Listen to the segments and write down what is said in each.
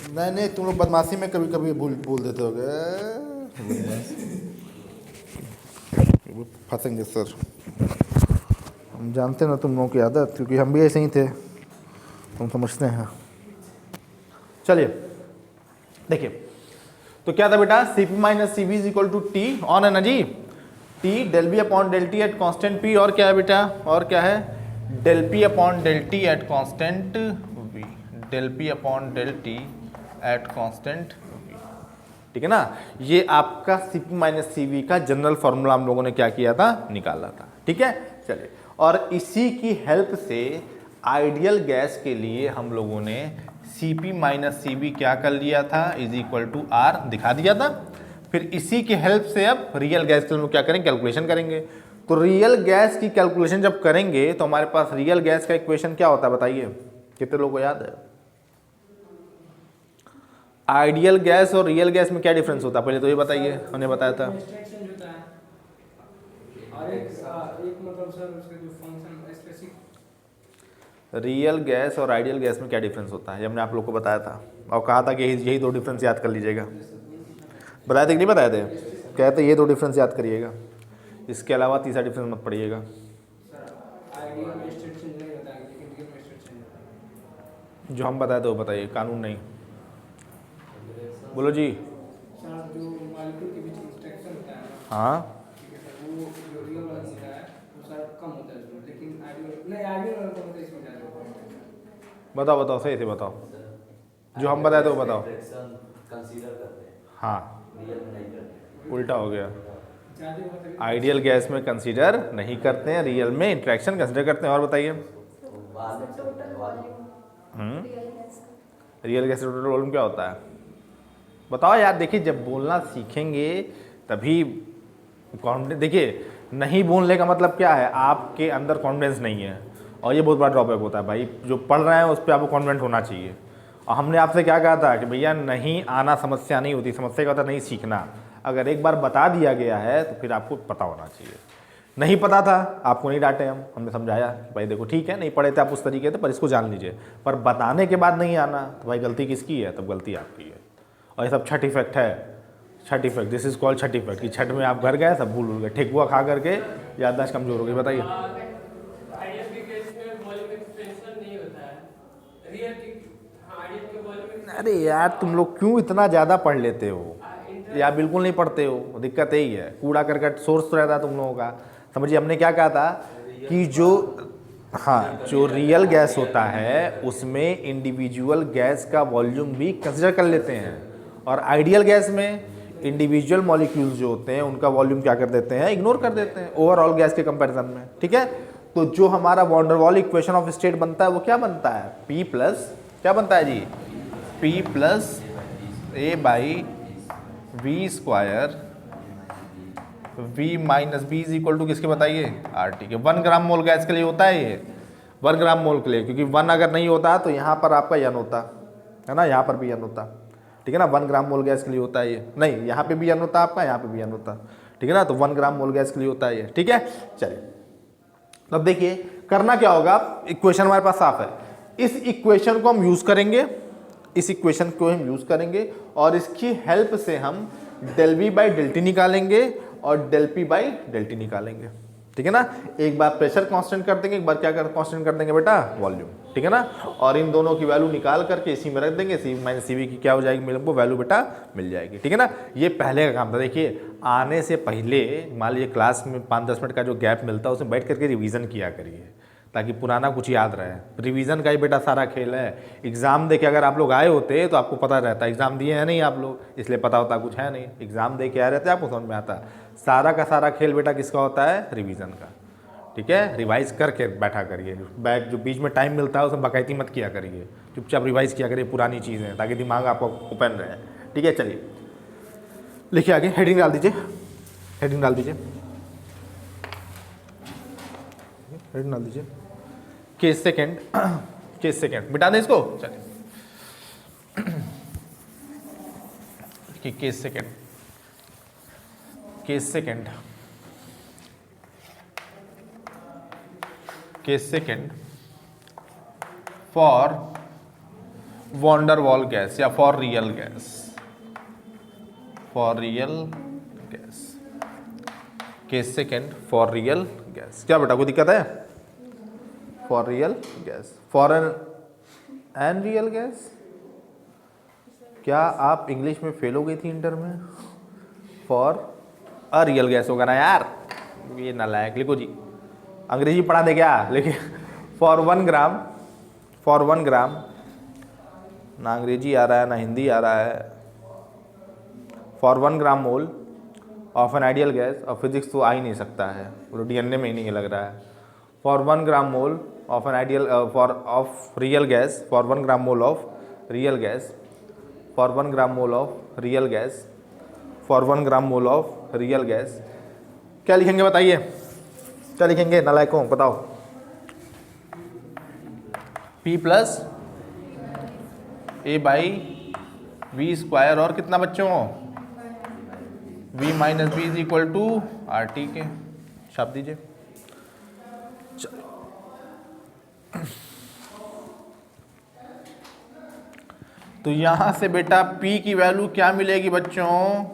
नहीं नहीं, तुम लोग बदमाशी में कभी कभी भूल बोल देते हो फंसेंगे सर। हम जानते हैं ना तुम लोगों की आदत, क्योंकि हम भी ऐसे ही थे, तुम समझते हैं। चलिए देखिए, तो क्या था बेटा, C P minus C B is equal to T on है ना जी, T del B upon del T at constant P, और क्या है बेटा, और क्या है, del P upon del T at constant V, del P upon del T at constant V, ठीक है ना। ये आपका C P minus C V का जनरल फॉर्मूला हम लोगों ने क्या किया था, निकाला था, ठीक है। चलिए, और इसी की हेल्प से आइडियल गैस के लिए हम लोगों ने Cp माइनस सी बी क्या कर लिया था, इज इक्वल टू आर दिखा दिया था। फिर इसी की हेल्प से अब रियल गैस के लिए क्या करेंगे, कैलकुलेशन करेंगे। तो रियल गैस की कैलकुलेशन जब करेंगे तो हमारे पास रियल गैस का इक्वेशन क्या होता है बताइए, कितने लोगों को याद है। आइडियल गैस और रियल गैस में क्या डिफरेंस होता है, पहले तो ये बताइए, हमने बताया था। रियल गैस और आइडियल गैस में क्या डिफरेंस होता है, ये हमने आप लोग को बताया था, और कहा था कि यही दो डिफरेंस याद कर लीजिएगा। बताए थे कि नहीं बताए थे, कहते ये दो डिफरेंस याद करिएगा, इसके अलावा तीसरा डिफरेंस मत पढ़िएगा। जो हम बताए थे वो बताइए, कानून नहीं, बोलो जी। हाँ बताओ बताओ, सही से बताओ, जो हम बताए थे वो बताओ। हाँ उल्टा हो गया, आइडियल गैस में कंसीडर नहीं करते हैं, रियल में इंट्रैक्शन कंसीडर करते हैं। और बताइए, रियल गैस टोटल वॉल्यूम क्या होता है, बताओ यार। देखिए, जब बोलना सीखेंगे तभी कॉन्फिडेंस, देखिए नहीं बोलने का मतलब क्या है, आपके अंदर कॉन्फिडेंस नहीं है, और ये बहुत बड़ा ड्रॉबैक होता है भाई। जो पढ़ रहे हैं उस पर आपको कॉन्फिडेंट होना चाहिए। और हमने आपसे क्या कहा था कि भैया नहीं आना समस्या नहीं होती, समस्या का होता नहीं सीखना। अगर एक बार बता दिया गया है तो फिर आपको पता होना चाहिए। नहीं पता था, आपको नहीं डांटे, हमने समझाया कि भाई देखो ठीक है, नहीं पढ़े थे आप उस तरीके से, पर इसको जान लीजिए। पर बताने के बाद नहीं आना तो भाई गलती किसकी है, तब गलती आपकी है। और ये सब छठ इफेक्ट है, Chhath effect, this is called Chhath effect, कि छठ में आप घर गए सब भूल गए, ठेकुआ खा करके याददाश्त कमजोर हो गई। बताइए, अरे यार तुम लोग क्यों इतना ज़्यादा पढ़ लेते हो, या बिल्कुल नहीं पढ़ते हो, दिक्कत यही है। कूड़ा करकट सोर्स तो रहता है तुम लोगों का। समझिए, हमने क्या कहा था कि जो, हाँ, जो रियल गैस होता है उसमें इंडिविजुअल गैस का वॉल्यूम भी कंसिडर कर लेते हैं, और आइडियल गैस में इंडिविजुअल मॉलिक्यूल्स जो होते हैं उनका वॉल्यूम क्या कर देते हैं, इग्नोर कर देते हैं ओवरऑल गैस के कंपैरिजन में, ठीक है। तो जो हमारा van der Waals equation of state बनता है वो क्या बनता है, P प्लस क्या बनता है जी, P plus A by V square V minus B is equal to किसके बताइए, आर टी के। 1 ग्राम मोल गैस के लिए होता है ये, 1 ग्राम मोल के लिए, क्योंकि 1 अगर नहीं होता तो यहाँ पर आपका n होता है ना, यहाँ पर भी n होता, ठीक है ना। 1 ग्राम मोल गैस के लिए होता है ये, नहीं यहाँ पे भी n होता आपका, यहाँ पे भी n होता, ठीक है ना। तो 1 ग्राम मोल गैस के लिए होता है ये, ठीक है। चलिए, अब देखिए करना क्या होगा, इक्वेशन हमारे पास साफ है, इस इक्वेशन को हम यूज करेंगे, इस इक्वेशन को हम यूज करेंगे, और इसकी हेल्प से हम del V by del T निकालेंगे और del P by del T निकालेंगे, ठीक है ना। एक बार प्रेशर कांस्टेंट कर देंगे, एक बार क्या कांस्टेंट कर देंगे बेटा, वॉल्यूम, ठीक है ना। और इन दोनों की वैल्यू निकाल करके इसी में रख देंगे, सी माइनस सी वी की क्या हो जाएगी, मेरे को वैल्यू बेटा मिल जाएगी, ठीक है ना। ये पहले का काम था। देखिए, आने से पहले मान लीजिए क्लास में 5-10 मिनट का जो गैप मिलता है उसमें बैठ करके रिवीजन किया करिए, ताकि पुराना कुछ याद रहे। रिवीजन का ही बेटा सारा खेल है। एग्जाम दे के अगर आप लोग आए होते तो आपको पता रहता, एग्जाम दिए हैं नहीं आप लोग, इसलिए पता होता कुछ है नहीं। एग्जाम दे के आए रहते आपको समझ में आता। सारा का सारा खेल बेटा किसका होता है, रिवीजन का, ठीक है। रिवाइज करके बैठा करिए, बैठ जो बीच में टाइम मिलता है उसमें बकैती मत किया करिए, चुपचाप रिवाइज किया करिए पुरानी चीज़ें, ताकि दिमाग आपका ओपन रहे, ठीक है। चलिए लिखिए आगे, हेडिंग डाल दीजिए, हेडिंग डाल दीजिए, हेडिंग डाल दीजिए, केस सेकेंड, केस सेकेंड मिटा दें इसको। चलिए case second, case second, case second for van der Waals gas या for real gas, for real gas. Case second, for real gas. क्या बेटा कोई दिक्कत है? For real gas, for an real gas. क्या आप इंग्लिश में फेल हो गई थी इंटर में? फॉर अ रियल गैस होगा ना यार, ये नालायक। लिखो जी, अंग्रेजी पढ़ा दे क्या? लिखिए फॉर 1 ग्राम, फॉर 1 ग्राम, ना अंग्रेजी आ रहा है ना हिंदी आ रहा है। For 1 gram mole of an ideal gas, और फिजिक्स तो आ ही नहीं सकता है, वो डीएनए में ही नहीं लग रहा है। For 1 gram mole of an ideal for of real gas, for 1 gram mole of real gas, for 1 gram mole of real gas, for 1 gram mole of real gas. क्या लिखेंगे बताइए, क्या लिखेंगे नालायकों, बताओ। P plus A by V square, और कितना बच्चों? V minus B is equal to R T के। छाप दीजिए। तो यहां से बेटा P की वैल्यू क्या मिलेगी बच्चों?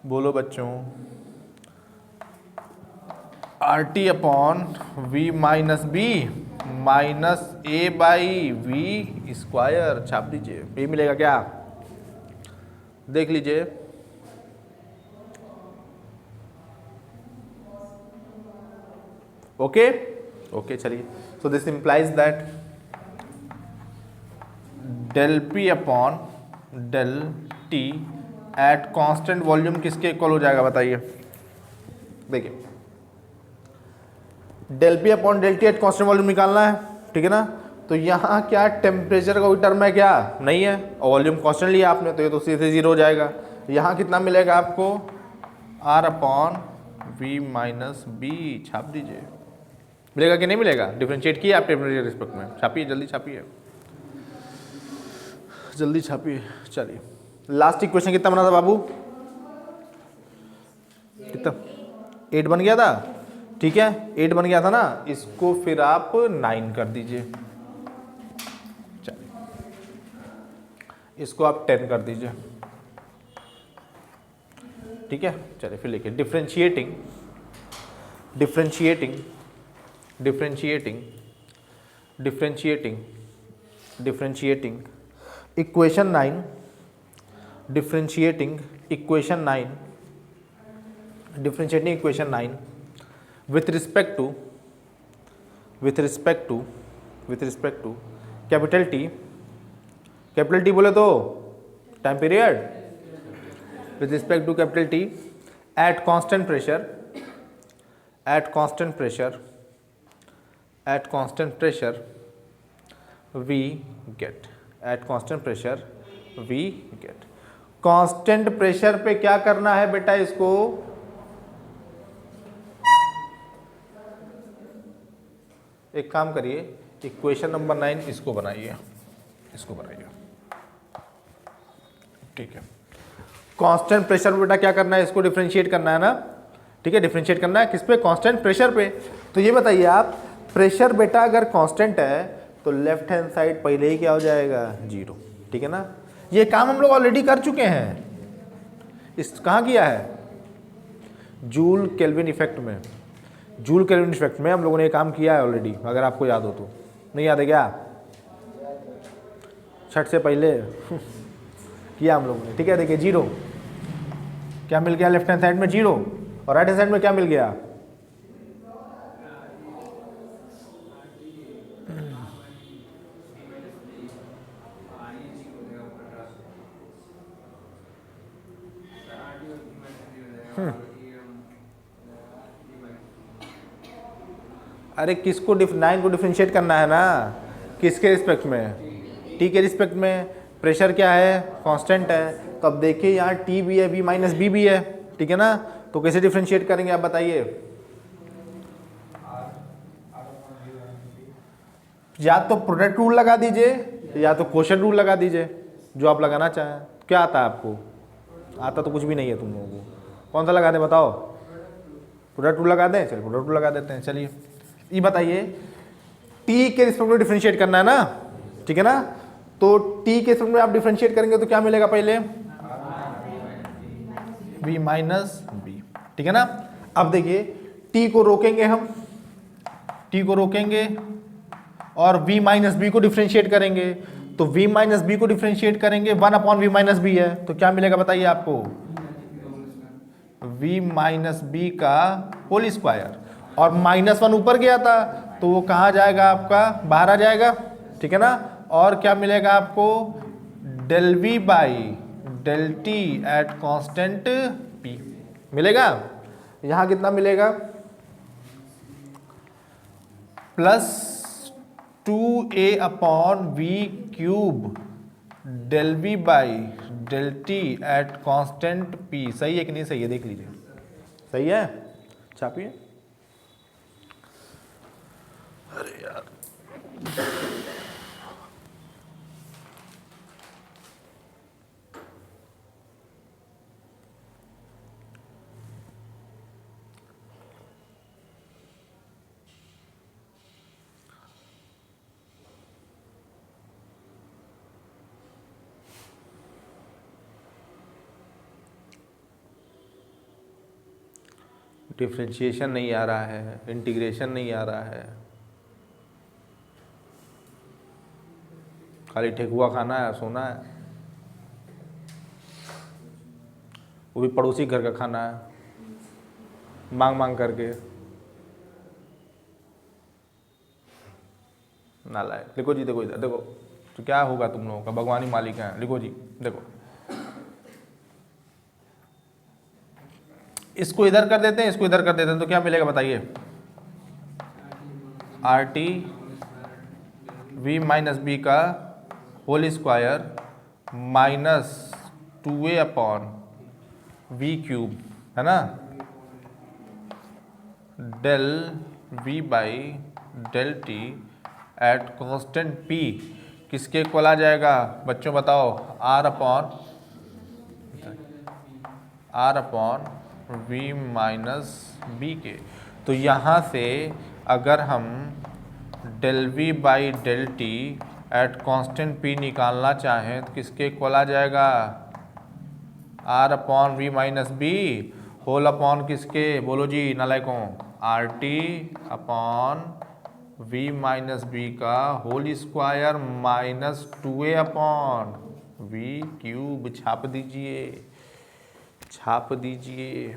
बोलो बच्चों। R T upon V minus B minus A by V square. छाप दीजिए। ये मिलेगा क्या? देख लीजिए। ओके ओके, चलिए। So this implies that del P upon del T at constant volume किसके इक्वल हो जाएगा बताइए? देखिए, del P upon del T at constant volume निकालना है, ठीक है ना। तो यहाँ क्या टेम्परेचर का कोई टर्म है क्या? नहीं है, और वॉल्यूम कांस्टेंट लिया आपने, तो ये तो सीधे 0 हो जाएगा। यहाँ कितना मिलेगा आपको? R upon V minus B. छाप दीजिए। मिलेगा कि नहीं मिलेगा? डिफरेंशिएट किया आप टेम्परेचर रिस्पेक्ट में। छापिए, जल्दी छापिए, जल्दी छापिए। चलिए, लास्ट इक्वेशन कितना बना था बाबू? कितना? 8 बन गया था, ठीक है। 8 बन गया था ना, इसको फिर आप 9 कर दीजिए। चलिए, इसको आप 10 कर दीजिए, ठीक है। चलिए फिर लिखिए, differentiating differentiating differentiating differentiating differentiating equation 9, differentiating equation 9, differentiating equation 9 with respect to capital T बोले तो time period, with respect to capital T at constant pressure we get, at constant pressure we get। Constant pressure पे क्या करना है बेटा? इसको एक काम करिए, इक्वेशन नंबर 9 इसको बनाइए, ठीक है। कांस्टेंट प्रेशर पे बेटा क्या करना है? इसको डिफरेंशिएट करना है ना, ठीक है। डिफरेंशिएट करना है किस पे? कांस्टेंट प्रेशर पे। तो ये बताइए आप, प्रेशर बेटा अगर कांस्टेंट है तो लेफ्ट हैंड साइड पहले ही क्या हो जाएगा? 0, ठीक है ना। ये काम हम लोग ऑलरेडी कर चुके हैं। इस कहाँ किया है? जूल केल्विन इफेक्ट में। जूल केल्विन इफेक्ट में हम लोगों ने ये काम किया है ऑलरेडी, अगर आपको याद हो तो। नहीं याद है क्या? छठ से पहले किया हम लोगों ने, ठीक है। देखिए 0 क्या मिल गया लेफ्ट हैंड साइड में? 0, और राइट हैंड साइड में क्या मिल गया? अरे किसको 9 को डिफरेंशिएट करना है ना, किसके रिस्पेक्ट में? टी के रिस्पेक्ट में। प्रेशर क्या है? कांस्टेंट है। तो अब देखिए यहाँ टी भी है, बी माइनस बी भी है, ठीक है ना। तो कैसे डिफरेंशिएट करेंगे आप बताइए? या तो प्रोडक्ट रूल लगा दीजिए या तो क्वोशंट रूल लगा दीजिए, जो आप लगाना चाहें। क्या आता है आपको? आता तो कुछ भी नहीं है तुम लोगों को। कौन सा लगा दें बताओ? प्रोडक्ट रूल लगा दें? चलिए प्रोडक्ट रूल लगा देते हैं। चलिए ये बताइए, टी के रिस्पेक्ट में डिफरेंशिएट करना है ना, ठीक है ना। तो टी के समय में आप डिफरेंशिएट करेंगे तो क्या मिलेगा पहले, v माइनस बी, ठीक है ना। अब देखिए t को रोकेंगे हम, t को रोकेंगे और v माइनस बी को डिफरेंशिएट करेंगे, तो v माइनस बी को डिफरेंशिएट करेंगे 1/v माइनस बी है, तो क्या मिलेगा बताइए आपको, v माइनस बी का होल स्क्वायर, और -1 ऊपर गया था तो वो कहाँ जाएगा आपका, बाहर आ जाएगा, ठीक है ना। और क्या मिलेगा आपको, del v by del T at constant p मिलेगा। यहां कितना मिलेगा, plus 2a/v³ del v by del T at constant p। सही है कि नहीं सही है, देख लीजिए, सही है, छापिए। अरे यार डिफ्रेंशिएशन नहीं आ रहा है, इंटीग्रेशन नहीं आ रहा है, खाली ठेकुआ खाना है, सोना है, वो भी पड़ोसी घर का खाना है, मांग मांग करके। नालायक, लिखो जी, देखो इधर देखो, तो क्या होगा तुम लोगों का, भगवान ही मालिक है, लिखो जी, देखो इसको इधर कर देते हैं, इसको इधर कर देते हैं, तो क्या मिलेगा बताइए, R T V minus B का होल स्क्वायर माइनस 2a/v³ है ना, del v by del T at constant p किसके इक्वल आ जाएगा बच्चों बताओ, r/v माइनस बी के। तो यहाँ से अगर हम del v by del T at constant p निकालना चाहें तो किसके इक्वल आ जाएगा, r/v minus B whole upon किसके, बोलो जी नालायकों, RT/v माइनस बी का होल स्क्वायर माइनस 2a/v³। छाप दीजिए, छाप दीजिए।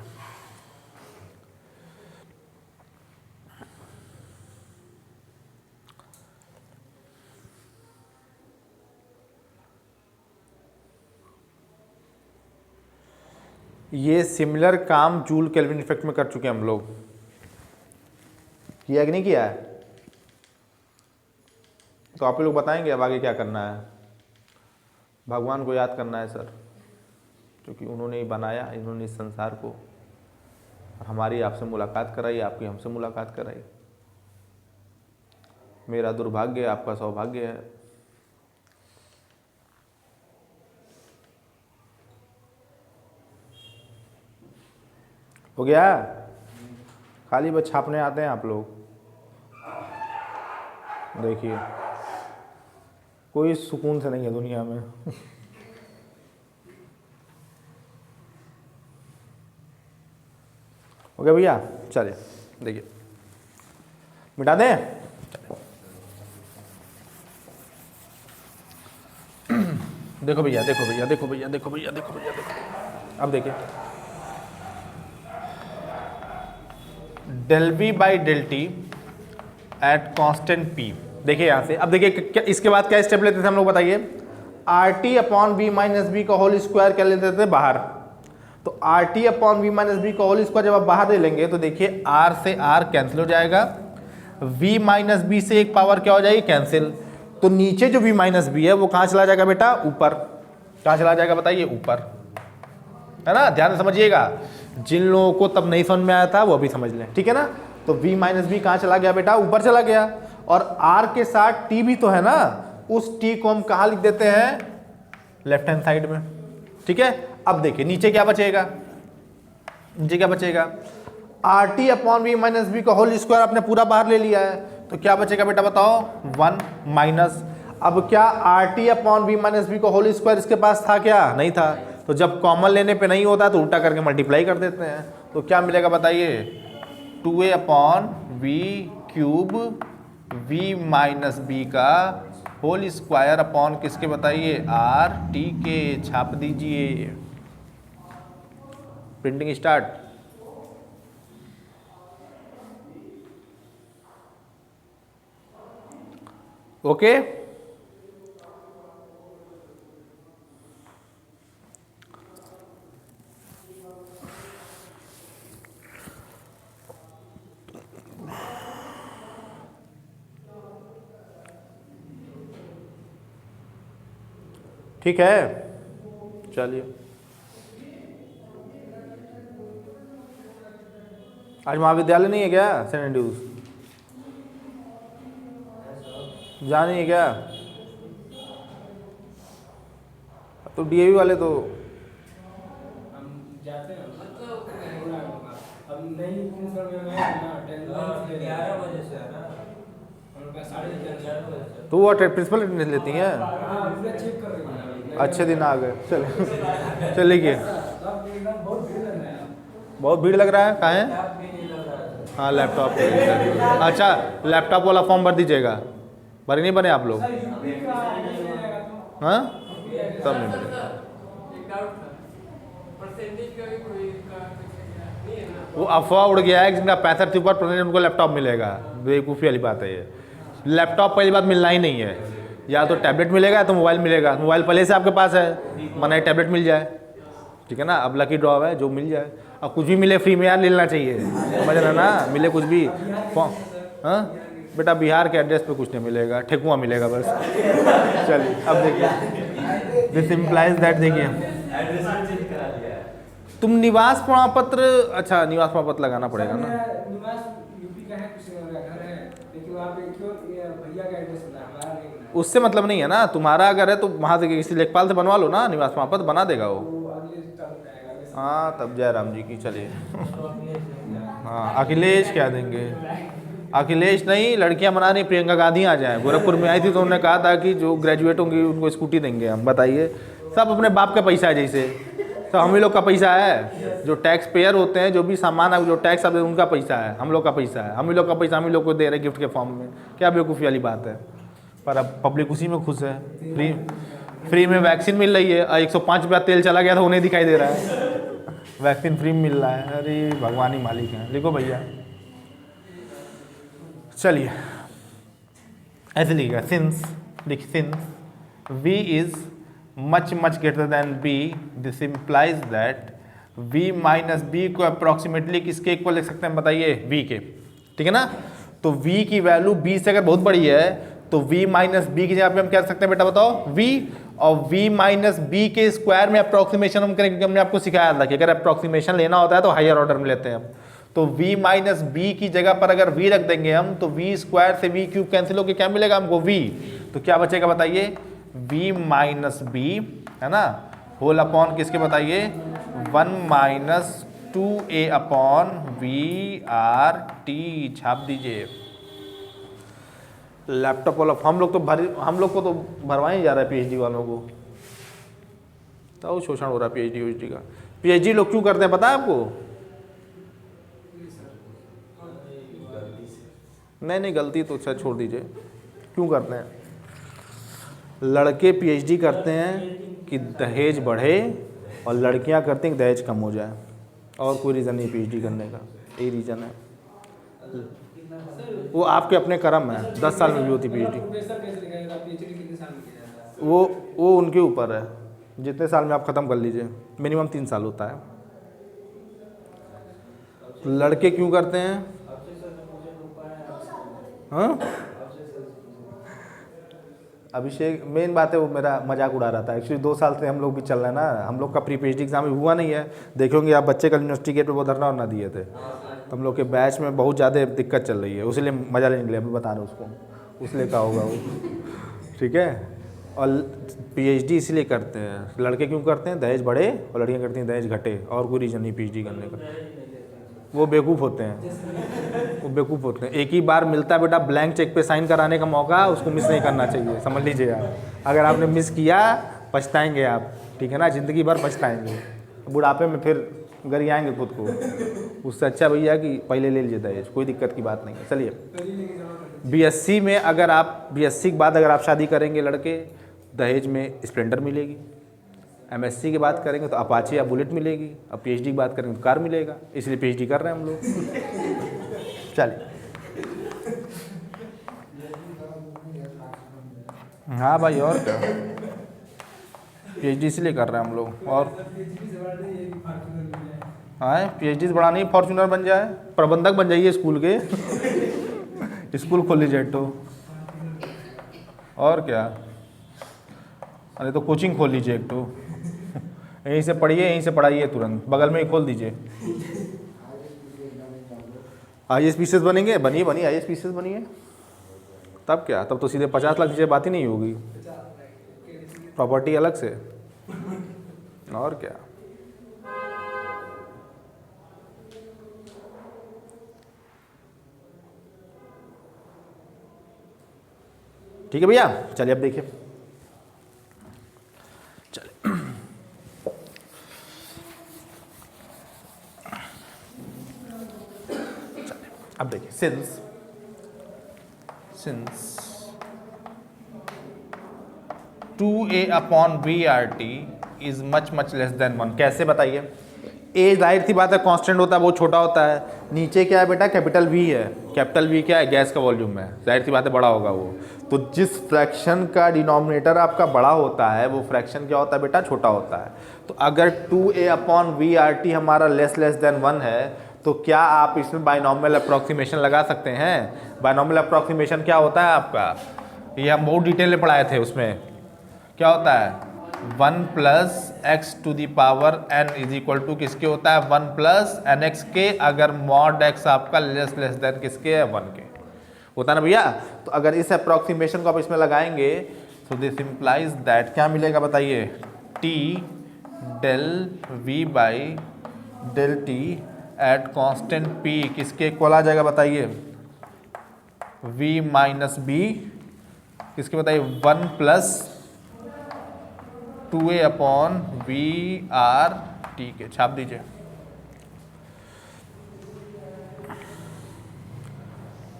ये सिमिलर काम जूल केल्विन इफेक्ट में कर चुके हैं हम लोग, किया कि नहीं किया है, तो आप लोग बताएंगे अब आगे क्या करना है। भगवान को याद करना है सर, क्योंकि उन्होंने ही बनाया, इन्होंने इस संसार को, हमारी आपसे मुलाकात कराई, आपकी हमसे मुलाकात कराई। मेरा दुर्भाग्य, आपका सौभाग्य है। हो गया, खाली बस छापने आते हैं आप लोग। देखिए कोई सुकून से नहीं है दुनिया में। हो गया भैया, चलिए देखिए मिटा दें। देखो भैया, देखो भैया, देखो भैया, देखो भैया, देखो भैया, देखो। अब देखिए del V by del T at constant P. देखिए यहाँ से, अब देखिए इसके बाद क्या स्टेप लेते थे हम लोग बताइए, R T upon V minus B का होल स्क्वायर क्या लेते थे बाहर। तो R T upon V minus B का होल स्क्वायर जब आप बाहर ले लेंगे तो देखिए आर से आर कैंसिल हो जाएगा, वी माइनस बी से एक पावर क्या हो जाएगी कैंसिल। तो नीचे जो वी माइनस बी है वो कहाँ चला जाएगा बेटा, ऊपर। कहाँ चला जाएगा बताइए, ऊपर, है ना। ध्यान से समझिएगा, जिन लोगों को तब नहीं समझ में आया था वो अभी समझ लें, ठीक है ना। तो v माइनस बी कहाँ चला गया बेटा, ऊपर चला गया। और r के साथ t भी तो है ना, उस t को हम कहाँ लिख देते हैं, लेफ्ट हैंड साइड में, ठीक है। अब देखिए नीचे क्या बचेगा, नीचे क्या बचेगा, R T upon V minus B का होल स्क्वायर आपने पूरा बाहर ले लिया है, तो क्या बचेगा बेटा बताओ, 1 माइनस। अब क्या R T upon B minus B का होल स्क्वायर इसके पास था क्या? नहीं था। तो जब कॉमन लेने पे नहीं होता तो उल्टा करके मल्टीप्लाई कर देते हैं। तो क्या मिलेगा बताइए? 2a upon V cube V minus B का होल स्क्वायर अपॉन किसके बताइए? आर टी के। छाप दीजिए, प्रिंटिंग स्टार्ट। ओके, ठीक है, चलिए। आज महाविद्यालय नहीं है क्या? सेंट एंड्रूज जा नहीं है क्या? तो डीएवी वाले तो हम जाते हैं, अब नहीं प्रिंसिपल में मैं ना 11 बजे से है ना, हम लोग का 11:30 बजे से। तो वो प्रिंसिपल अटेंडेंस लेती हैं? हाँ, पूरा चेक कर रही हैं। अच्छे दिन आ गए। चलिए चलिए, सब एकदम बहुत भीड़ लग रहा है। बहुत भीड़ लग रहा है। कहाँ है? आप भी नहीं लग रहा है। हाँ, लैपटॉप पे। अच्छा, लैपटॉप वाला फॉर्म भर दीजिएगा। भरे नहीं बने आप लोग? यूपी का नहीं मिलेगा तो हाँ, तब नहीं मिलेगा। एक डाउट था, परसेंटेज का भी कोई का नहीं है ना? वो अफवाह उड़ गया है कि जिनका 65% उनको लैपटॉप मिलेगा। बेवकूफ़ी वाली बात है ये। लैपटॉप पहली बात मिलना ही नहीं है। या तो टैबलेट मिलेगा या तो मोबाइल मिलेगा। मोबाइल पहले से आपके पास है, मना टैबलेट मिल जाए, ठीक है ना। अब लकी ड्रॉ है, जो मिल जाए। अब कुछ भी मिले फ्री में यार लेना चाहिए, समझ रहे ना। मिले कुछ भी। हाँ बेटा, बिहार के एड्रेस पे कुछ नहीं मिलेगा, ठेकुआ मिलेगा बस। चलिए अब देखिए, दिस इम्प्लाइज दैट। देखिए, तुम निवास प्रमाण पत्र, अच्छा निवास प्रमाण पत्र लगाना पड़ेगा ना। निवास यूपी का है, कुछ घर है, लेकिन वहाँ पे क्यों ये भैया का एड्रेस बना है, हमारा नहीं बना है। उससे मतलब नहीं है ना। तुम्हारा अगर है तो वहाँ से किसी लेखपाल से बनवा लो ना, निवास प्रमाण पत्र बना देगा वो। वो अगले साल जाएगा, अगले साल। हाँ, तब जयराम जी की। चलिए हाँ, अखिलेश क्या देंगे? अखिलेश नहीं, लड़कियां बना रही प्रियंका गांधी आ जाए। गोरखपुर में आई थी तो उन्होंने कहा था कि जो ग्रेजुएट होंगी उनको स्कूटी देंगे हम। बताइए, सब अपने बाप का पैसा है जैसे। तो हम ही लोग का पैसा है। जो टैक्स पेयर होते हैं, जो भी सामान जो टैक्स आते हैं, उनका पैसा है, हम लोग का पैसा है। हम ही लोग का पैसा हम ही लोग को दे रहे हैं गिफ्ट के फॉर्म में। क्या बेवकूफ़ी वाली बात है। पर अब पब्लिक उसी में खुश है। फ्री में वैक्सीन मिल रही है। 105 रुपया तेल चला गया था, उन्हें दिखाई दे रहा है वैक्सीन फ्री में मिल रहा है। अरे भगवान ही मालिक हैं। लिखो भैया, चलिए ऐसे लिखेगा। Since v is much greater than b, this implies that v minus b को अप्रोक्सीमेटली किसके इक्वल लिख सकते हैं बताइए? v के, ठीक है ना। तो v की वैल्यू b से अगर बहुत बड़ी है तो v माइनस b की जगह पे हम क्या कर सकते हैं बेटा बताओ? v। और v माइनस b के स्क्वायर में अप्रोक्सीमेशन हम करेंगे, क्योंकि हमने आपको सिखाया था कि अगर अप्रोक्सीमेशन लेना होता है तो हायर ऑर्डर में लेते हैं हम। तो v माइनस बी की जगह पर अगर v रख देंगे हम तो v स्क्वायर से v क्यूब कैंसिल होकर क्या मिलेगा हमको? v। तो क्या बचेगा बताइए? v माइनस बी, है ना, होल अपॉन किसके बताइए? 1 minus 2a upon V R T. छाप दीजिए। लैपटॉप वाला हम लोग को तो भरवाए जा रहा है पीएचडी वालों को। तो शोषण हो रहा है पीएचडी का। पीएचडी लोग क्यों करते हैं पता है आपको? नहीं गलती तो अच्छा छोड़ दीजिए। क्यों करते हैं? लड़के पीएचडी करते हैं कि दहेज बढ़े और लड़कियां करती हैं कि दहेज कम हो जाए। और कोई रीज़न नहीं पीएचडी करने का, यही रीज़न है। वो आपके अपने कर्म है। 10 साल में भी होती पीएचडी। प्रोफेसर कैसे लिखा जाता है? पीएचडी कितने साल में किया जाता है? वो उनके ऊपर है, जितने साल में आप ख़त्म कर लीजिए। मिनिमम 3 साल होता है। लड़के क्यों करते हैं? हाँ, अभिषेक मेन बात है, वो मेरा मजाक उड़ा रहा था। एक्चुअली 2 साल से हम लोग भी चल रहे हैं ना। हम लोग का प्री पीएचडी एग्जाम हुआ नहीं है। देखोगे आप, बच्चे कल यूनिवर्सिटी गेट पे वो धरना वरना दिए थे। तो हम लोग के बैच में बहुत ज़्यादा दिक्कत चल रही है, उसलिए मजा लेने के लिए बता रहे उसको, उसलिए कहा होगा वो, ठीक है। और पीएचडी इसलिए करते हैं। लड़के क्यों करते हैं? दहेज बढ़े, और लड़कियाँ करती हैं दहेज घटे। और कोई रीज़न नहीं पीएचडी करने का। वो बेवकूफ़ होते हैं। वो बेवकूफ़ होते हैं। एक ही बार मिलता है बेटा ब्लैंक चेक पे साइन कराने का मौका, उसको मिस नहीं करना चाहिए, समझ लीजिए आप। अगर आपने मिस किया पछताएंगे आप, ठीक है ना, ज़िंदगी भर पछताएंगे, बुढ़ापे में फिर गरियाएंगे खुद को। उससे अच्छा भैया कि पहले ले लीजिए दहेज, कोई दिक्कत की बात नहीं है। चलिए बीएससी में अगर आप बीएससी के बाद अगर आप शादी करेंगे लड़के, दहेज में स्प्लेंडर मिलेगी। एमएससी की बात करेंगे तो अपाचे या बुलेट मिलेगी। अब पीएचडी की बात करेंगे तो कार मिलेगा, इसलिए पीएचडी कर रहे हैं हम लोग। चलिए हाँ भाई, और क्या, पीएचडी इसलिए कर रहे हैं हम लोग। और हाँ, पीएचडी से बड़ा नहीं, फॉर्च्यूनर बन जाए, प्रबंधक बन जाइए स्कूल के स्कूल खोल लीजिए तो, और क्या, अरे तो कोचिंग खोल लीजिए एक तो, यहीं से पढ़िए यहीं से पढ़ाइए, तुरंत बगल में ही खोल दीजिए। आईएएस पीसीएस बनेंगे, बनिए बनिए आईएएस पीसीएस बनिए, तब क्या, तब तो सीधे 50 लाख दीजिए, बात ही नहीं होगी, प्रॉपर्टी अलग से, और क्या। ठीक है भैया, चलिए अब देखिए, चलिए अब देखिए, since 2a/VRT is much less than 1। कैसे बताइए? ए जाहिर सी बात है कांस्टेंट होता है, बहुत छोटा होता है। नीचे क्या है बेटा, कैपिटल वी है। कैपिटल वी क्या है, गैस का वॉल्यूम है, जाहिर सी बात है बड़ा होगा वो। तो जिस फ्रैक्शन का डिनोमिनेटर आपका बड़ा होता है वो फ्रैक्शन क्या होता है बेटा, छोटा होता है। तो अगर 2a/VRT हमारा लेस देन 1 है तो क्या आप इसमें बाइनॉमियल अप्रॉक्सीमेशन लगा सकते हैं? बाइनॉमियल अप्रॉक्सीमेशन क्या होता है आपका, ये हम बहुत डिटेल में पढ़ाए थे। उसमें क्या होता है, 1 + x⁴ n is equal to किसके होता है, 1 + nx के, अगर मॉड x आपका लेस देन किसके है, 1 के होता है ना भैया। तो अगर इस अप्रॉक्सीमेशन को आप इसमें लगाएंगे तो दिस इम्प्लाइज दैट क्या मिलेगा बताइए, t del v/del t eight constant p किसके इक्वल आ जाएगा बताइए, v - b किसके बताइए, 1 + 2a/VRT के, छाप दीजिए।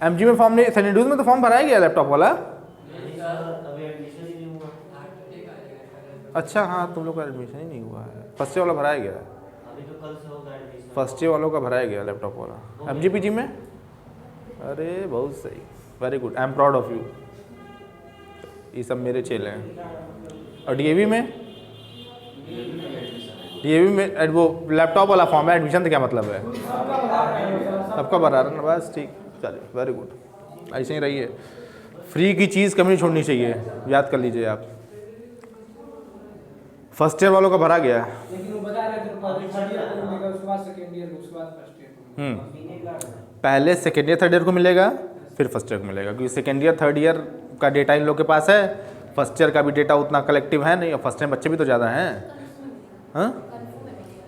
एमजी में फॉर्म नहीं, सैनिड्यूज में तो फॉर्म भरा गया लैपटॉप वाला। अच्छा हाँ, तुम लोग का एडमिशन ही नहीं हुआ है, फर्स्ट ईयर वाला भराया गया है, फर्स्ट ईयर वालों का भराया गया लैपटॉप वाला एमजीपीजी में। अरे बहुत सही, very good, I am proud of you. ये सब मेरे चेले हैं। और डीएवी में वो लैपटॉप वाला फॉर्म है, एडमिशन तो क्या मतलब है, सबका भरा रहा ना, बस ठीक, चलिए वेरी गुड, ऐसे ही रहिए। फ्री की चीज़ कभी नहीं छोड़नी चाहिए, याद कर लीजिए आप। फर्स्ट ईयर वालों का भरा गया है, लेकिन वो बता रहे थे पहले थर्ड ईयर को मिलेगा, उसके बाद सेकंड ईयर को, उसके बाद फर्स्ट ईयर को। पहले सेकेंड ईयर थर्ड ईयर को मिलेगा, फिर फर्स्ट ईयर को मिलेगा, क्योंकि सेकेंड ईयर थर्ड ईयर का डेटा इन लोग के पास है, फर्स्ट ईयर का भी डेटा उतना कलेक्टिव है नहीं, और फर्स्ट ईयर बच्चे भी तो ज़्यादा हैं। हाँ,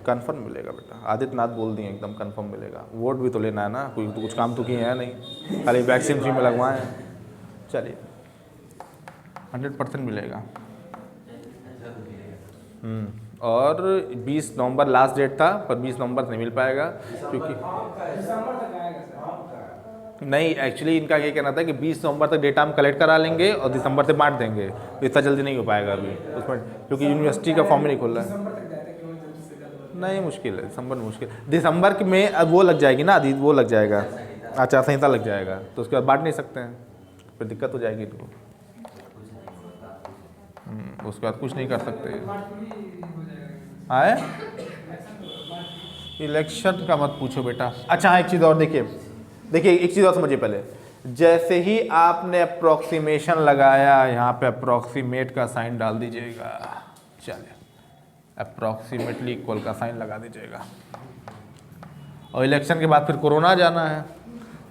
कन्फर्म मिलेगा बेटा, आदित्यनाथ बोल दिए एकदम कन्फर्म मिलेगा। वोट भी तो लेना है ना, कोई तो कुछ काम तो किए हैं नहीं, खाली वैक्सीन फ्री में लगवाएं। चलिए 100% मिलेगा। और 20 नवंबर लास्ट डेट था, पर 20 नवंबर से नहीं मिल पाएगा क्योंकि दिसंबर तक आएगा सर। नहीं, एक्चुअली इनका ये कहना था कि 20 नवंबर तक डेटा हम कलेक्ट करा लेंगे और दिसंबर से बांट देंगे, तो इतना जल्दी नहीं हो पाएगा अभी उसमें, क्योंकि यूनिवर्सिटी का फॉर्म ही नहीं खुल रहा है। दिसंबर तक जाते हैं, क्यों जल्दी से जल्द। नहीं, मुश्किल है, दिसंबर में मुश्किल। दिसंबर में अब वो लग जाएगी ना, वो लग जाएगा, आचार संहिता लग जाएगा, तो उसके बाद बांट नहीं सकते हैं, फिर दिक्कत हो जाएगी इनको। उसके बाद कुछ नहीं कर सकते। आए इलेक्शन का मत पूछो बेटा। अच्छा हाँ, एक चीज़ और देखिए, एक चीज़ और समझिए पहले। जैसे ही आपने अप्रॉक्सीमेशन लगाया, यहाँ पे अप्रॉक्सीमेट का साइन डाल दीजिएगा, चलिए अप्रॉक्सीमेटली इक्वल का साइन लगा दीजिएगा। और इलेक्शन के बाद फिर कोरोना जाना है,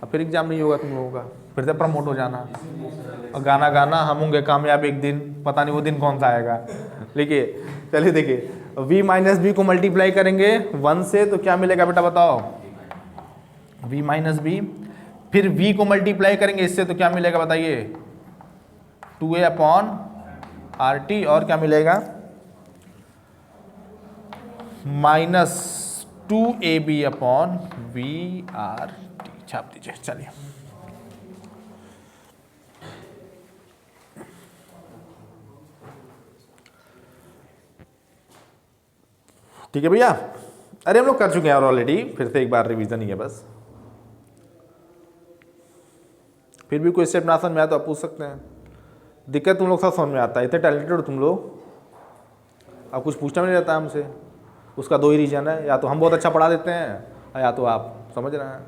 अब फिर एग्जाम नहीं होगा तुम लोगों का, फिर से प्रमोट हो जाना और गाना गाना हम होंगे कामयाब एक दिन, पता नहीं वो दिन कौन सा आएगा। देखिए चलिए देखिए, v - b को मल्टीप्लाई करेंगे 1 से तो क्या मिलेगा बेटा बताओ, v - b फिर v को मल्टीप्लाई करेंगे इससे तो क्या मिलेगा बताइए, 2a अपॉन RT, और क्या मिलेगा -2ab अपॉन VRT, छाप दीजिए। चलिए ठीक है भैया। अरे हम लोग कर चुके हैं और ऑलरेडी, फिर से एक बार रिवीजन ही है बस। फिर भी कोई स्टेप ना समझ में आया तो आप पूछ सकते हैं। दिक्कत तुम लोग सब समझ में आता है, इतने टैलेंटेड हो तुम लोग, अब कुछ पूछना नहीं रहता हमसे। उसका दो ही रीजन है, या तो हम बहुत अच्छा पढ़ा देते हैं या तो आप समझ रहे हैं।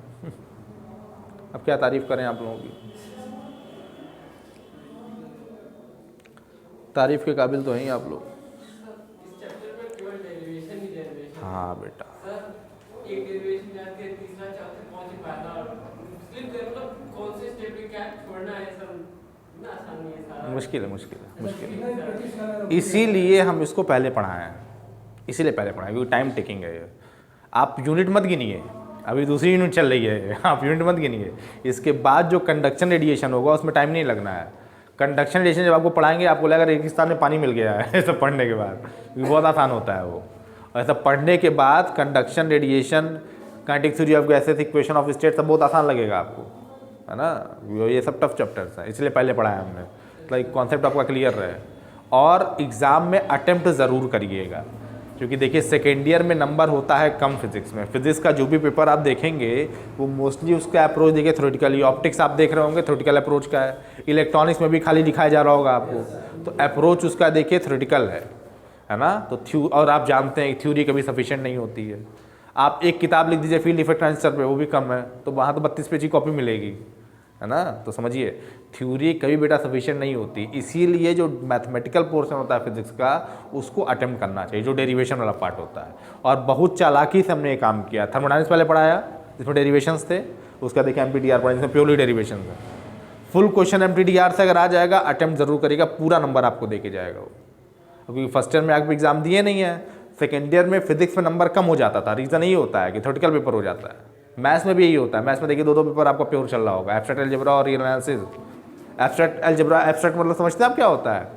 अब क्या तारीफ करें आप लोगों की, तारीफ के काबिल तो हैं ही आप लोग। इस चैप्टर में केवल डेरिवेशन ही डेरिवेशन। हाँ बेटा, सर एक डेरिवेशन जाके तीसरा चौथा कौन सी फायदा, स्लिप दे मतलब कौन से स्टेप पे क्या छोड़ना है, सब ना आसानी है सारा। मुश्किल है, मुश्किल है, मुश्किल है। इसीलिए हम इसको पहले पढ़ाए हैं, इसीलिए पहले पढ़ाए क्योंकि टाइम टेकिंग है ये। आप यूनिट मत गिनिए, अभी दूसरी यूनिट चल रही है, आप यूनिट मत गिनिए। इसके बाद जो कंडक्शन रेडिएशन होगा उसमें टाइम नहीं लगना है। कंडक्शन रेडिएशन जब आपको पढ़ाएंगे आपको लगेगा रेगिस्तान में पानी मिल गया है ऐसा पढ़ने के बाद, बहुत आसान होता है वो। ऐसा पढ़ने के बाद conduction radiation, kinetic theory of gases, equation of state सब बहुत आसान लगेगा आपको, है ना। ये सब टफ चैप्टर्स हैं, इसलिए पहले पढ़ाया हमने, लाइक कॉन्सेप्ट आपका क्लियर रहे। और एग्ज़ाम में अटेम्प्ट ज़रूर करिएगा, क्योंकि देखिए सेकेंड ईयर में नंबर होता है कम फिजिक्स में। फिजिक्स का जो भी पेपर आप देखेंगे वो मोस्टली उसका अप्रोच देखिए थ्योरेटिकली। ऑप्टिक्स आप देख रहे होंगे थ्योरेटिकल अप्रोच का है, इलेक्ट्रॉनिक्स में भी खाली दिखाया जा रहा होगा आपको, तो अप्रोच उसका देखिए थ्योरेटिकल है ना। तो और आप जानते हैं थ्योरी कभी सफिशिएंट नहीं होती है। आप एक किताब लिख दीजिए फील्ड इफेक्ट ट्रांजिस्टर पे, वो भी कम है, तो वहाँ तो 32 पेज की कॉपी मिलेगी, है ना। तो समझिए थ्योरी कभी बेटा सफिशिएंट नहीं होती, इसीलिए जो मैथमेटिकल पोर्शन होता है फिजिक्स का उसको अटेम्प्ट करना चाहिए, जो डेरिवेशन वाला पार्ट होता है। और बहुत चालाकी से हमने ये काम किया। थर्मोडायनामिक्स पहले पढ़ाया जिसमें डेरिवेशंस थे, उसका देखिए MPDR पढ़ा जिसमें प्योरली डेरिवेशन है। फुल क्वेश्चन MPDR से अगर आ जाएगा अटेम्प्ट जरूर करिएगा, पूरा नंबर आपको दे के जाएगा वो, क्योंकि फर्स्ट ईयर में आप एग्जाम दिए नहीं है। सेकेंड ईयर में फिजिक्स में नंबर कम हो जाता था, रीज़न यही होता है कि थ्योरेटिकल पेपर हो जाता है। मैथ्स में भी यही होता है, मैथ्स में देखिए दो पेपर आपका प्योर चल रहा होगा, एब्स्ट्रैक्ट अलजेब्रा और real analysis. Abstract algebra, abstract मतलब समझते हैं आप क्या होता है?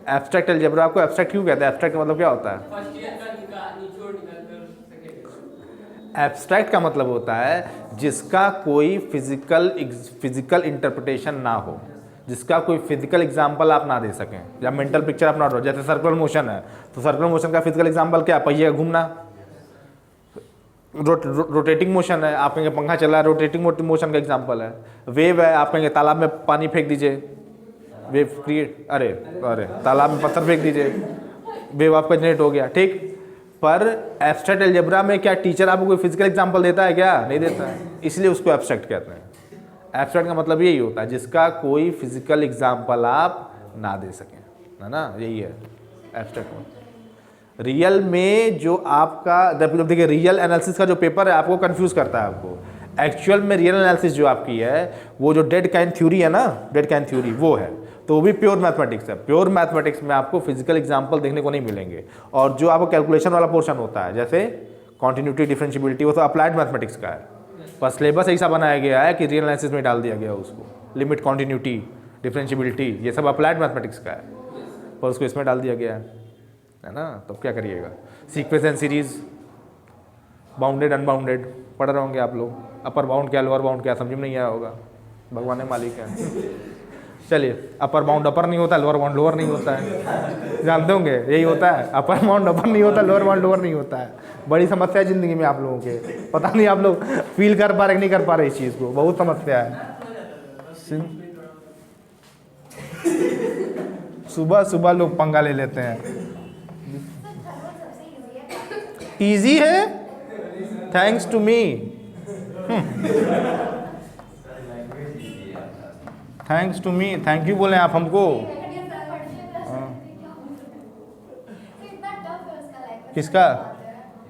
एब्स्ट्रैक्ट अलजेब्रा को एब्स्ट्रैक्ट क्यों कहते हैं? एब्स्ट्रैक्ट मतलब क्या होता है? फर्स्ट ईयर का निचोड़ निकाल कर सेकेंड। एब्स्ट्रैक्ट का मतलब होता है जिसका कोई फिजिकल इंटरप्रिटेशन ना हो, जिसका कोई फिजिकल एग्जाम्पल आप ना दे सकें, या मेंटल पिक्चर आप ना ड्रॉ। जैसे सर्कुलर मोशन है तो सर्कुलर मोशन का फिजिकल एग्जाम्पल क्या? पहिए का घूमना। रोटेटिंग मोशन है, आप कहेंगे पंखा चला है, रोटेटिंग मोशन का एग्जाम्पल है। वेव है, आप कहेंगे तालाब में पानी फेंक दीजिए, वेव क्रिएट, अरे तालाब में पत्थर फेंक दीजिए, वेव आपका जनरेट हो गया, ठीक। पर एब्स्ट्रैक्ट अलजेब्रा में क्या टीचर आपको कोई फिजिकल एग्जाम्पल देता है क्या? नहीं देता है, इसलिए उसको एब्स्ट्रैक्ट कहते हैं। एब्स्ट्रैक्ट का मतलब यही होता है जिसका कोई फिजिकल एग्जाम्पल आप ना दे सकें, है ना, यही है एब्स्ट्रैक्ट में। रियल में जो आपका देखिए रियल एनालिसिस का जो पेपर है आपको कंफ्यूज करता है आपको। एक्चुअल में रियल एनालिसिस जो आपकी है वो जो डेड काइन थ्योरी है ना, डेड काइन थ्योरी वो है, तो वो भी प्योर मैथमेटिक्स है। प्योर मैथमेटिक्स में आपको फिजिकल एग्जाम्पल देखने को नहीं मिलेंगे। और जो आपको कैलकुलेशन वाला पोर्शन होता है जैसे कॉन्टिन्यूटी, डिफरेंशियबिलिटी, वो तो अप्लाइड मैथमेटिक्स का है, पर सिलेबस ऐसा बनाया गया है कि रियल एनालिसिस में डाल दिया गया उसको। लिमिट, कॉन्टिन्यूटी, डिफरेंशियबिलिटी ये सब अप्लाइड मैथमेटिक्स का है, पर उसको इसमें डाल दिया गया है ना। तो क्या करिएगा? Sequence and series, bounded unbounded पढ़ रहे होंगे आप लोग। अपर बाउंड क्या, लोअर बाउंड क्या, समझ में नहीं आया होगा, भगवान है मालिक है। चलिए, अपर बाउंड अपर नहीं होता, लोअर बाउंड लोअर नहीं होता है, जानते होंगे यही होता है। अपर बाउंड अपर नहीं होता, लोअर बाउंड लोअर नहीं होता है। बड़ी समस्या है ज़िंदगी में आप लोगों के, पता नहीं आप लोग फील कर पा रहे नहीं कर पा रहे इस चीज़ को, बहुत समस्या है। सुबह सुबह लोग पंगा ले लेते हैं। इजी है, thanks to me, thanks to me, thank you बोले आप हमको। किसका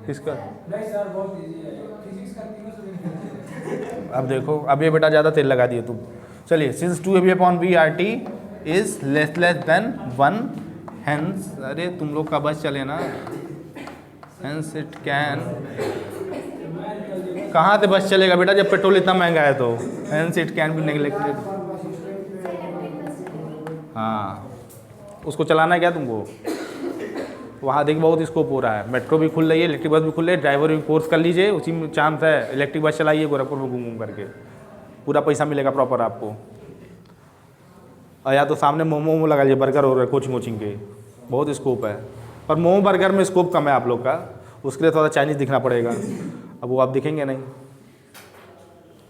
किसका? नहीं सर बहुत इजी है फिजिक्स का, तीनों से। अब देखो, अब ये बेटा ज़्यादा तेल लगा दिए तुम। चलिए, since 2ab/VRT is less then 1, hence, अरे तुम लोग का बस चले ना, हेंस इट कैन कहाँ से बस चलेगा बेटा जब पेट्रोल इतना महंगा है तो। Hence it can be neglected. हाँ, उसको चलाना है क्या तुमको? वहाँ देख बहुत स्कोप हो रहा है, मेट्रो भी खुल रही है, इलेक्ट्रिक बस भी खुल रही है, ड्राइवर भी कोर्स कर लीजिए, उसी में चांस है। इलेक्ट्रिक बस चलाइए गोरखपुर में घूम घूम करके, पूरा पैसा मिलेगा प्रॉपर आपको। और या तो सामने मोमो वोमो लगा लीजिए, बर्गर हो रहे कोचिंग वोचिंग के, बहुत स्कोप है। पर मोमो बर्गर में स्कोप कम है आप लोग का, उसके लिए थोड़ा चाइनीज़ दिखना पड़ेगा। अब वो आप दिखेंगे नहीं,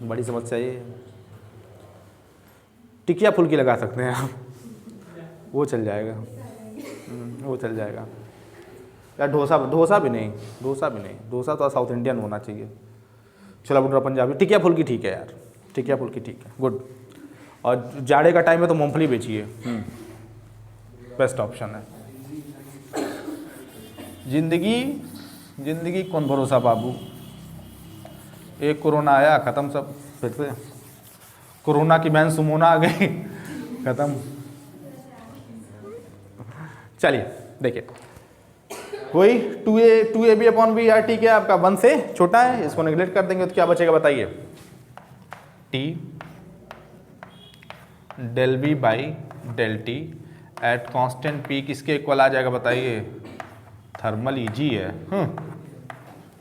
बड़ी समस्या ये। टिकिया फुल्की लगा सकते हैं आप, वो चल जाएगा, वो चल जाएगा। या डोसा, डोसा भी नहीं, डोसा भी नहीं, डोसा तो साउथ इंडियन होना चाहिए। छोला भटूरा पंजाबी, टिकिया फुल्की ठीक है यार, टिकिया फुल्की ठीक है, गुड। और जाड़े का टाइम है तो मूंगफली बेचिए, बेस्ट ऑप्शन है। जिंदगी, जिंदगी कौन भरोसा बाबू। एक कोरोना आया, ख़त्म सब, फिर से कोरोना की बहन सुमोना आ गई, ख़त्म। चलिए देखिए, कोई 2ab/v ठीक है आपका 1 से छोटा है, इसको नेग्लेक्ट कर देंगे तो क्या बचेगा बताइए। t del v by del t eight constant p किसके इक्वल आ जाएगा बताइए। थर्मल इजी है,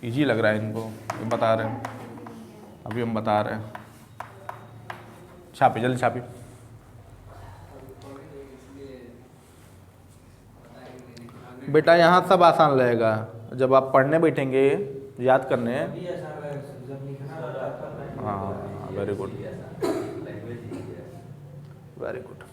इजी लग रहा है इनको, ये बता रहे हैं, अभी हम बता रहे हैं। छापी जल्दी छापी। बेटा यहाँ सब आसान रहेगा, जब आप पढ़ने बैठेंगे, याद करने। हाँ, वेरी गुड, वेरी गुड।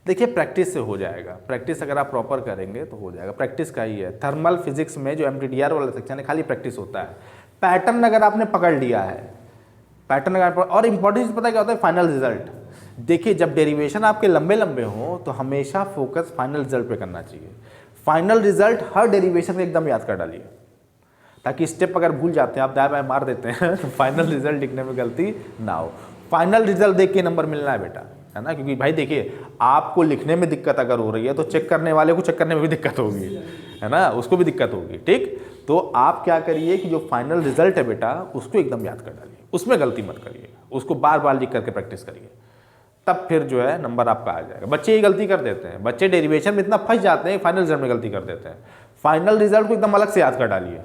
देखिए प्रैक्टिस से हो जाएगा, प्रैक्टिस अगर आप प्रॉपर करेंगे तो हो जाएगा। प्रैक्टिस का ही है, थर्मल फिजिक्स में जो MTTR वाला सेक्शन है खाली प्रैक्टिस होता है। पैटर्न अगर आपने पकड़ लिया है, पैटर्न अगर, और इंपॉर्टेंट पता क्या होता है, फाइनल रिजल्ट। देखिए जब डेरिवेशन आपके लंबे लंबे हों तो हमेशा फोकस फाइनल रिजल्ट पे करना चाहिए। फाइनल रिजल्ट हर डेरिवेशन में एकदम याद कर डालिए, ताकि स्टेप अगर भूल जाते हैं आप, दाएं बाएं मार देते हैं तो फाइनल रिजल्ट लिखने में गलती ना हो। फाइनल रिजल्ट देख के नंबर मिलना है बेटा, है ना। क्योंकि भाई देखिए आपको लिखने में दिक्कत अगर हो रही है तो चेक करने वाले को चेक करने में भी दिक्कत होगी, है ना, उसको भी दिक्कत होगी। ठीक, तो आप क्या करिए कि जो फाइनल रिजल्ट है बेटा उसको एकदम याद कर डालिए, उसमें गलती मत करिए, उसको बार बार लिख करके प्रैक्टिस करिए, तब फिर जो है नंबर आपका आ जाएगा। बच्चे ये गलती कर देते हैं, बच्चे डेरिवेशन में इतना फंस जाते हैं, फाइनल रिजल्ट में गलती कर देते हैं। फाइनल रिजल्ट को एकदम अलग से याद कर डालिए,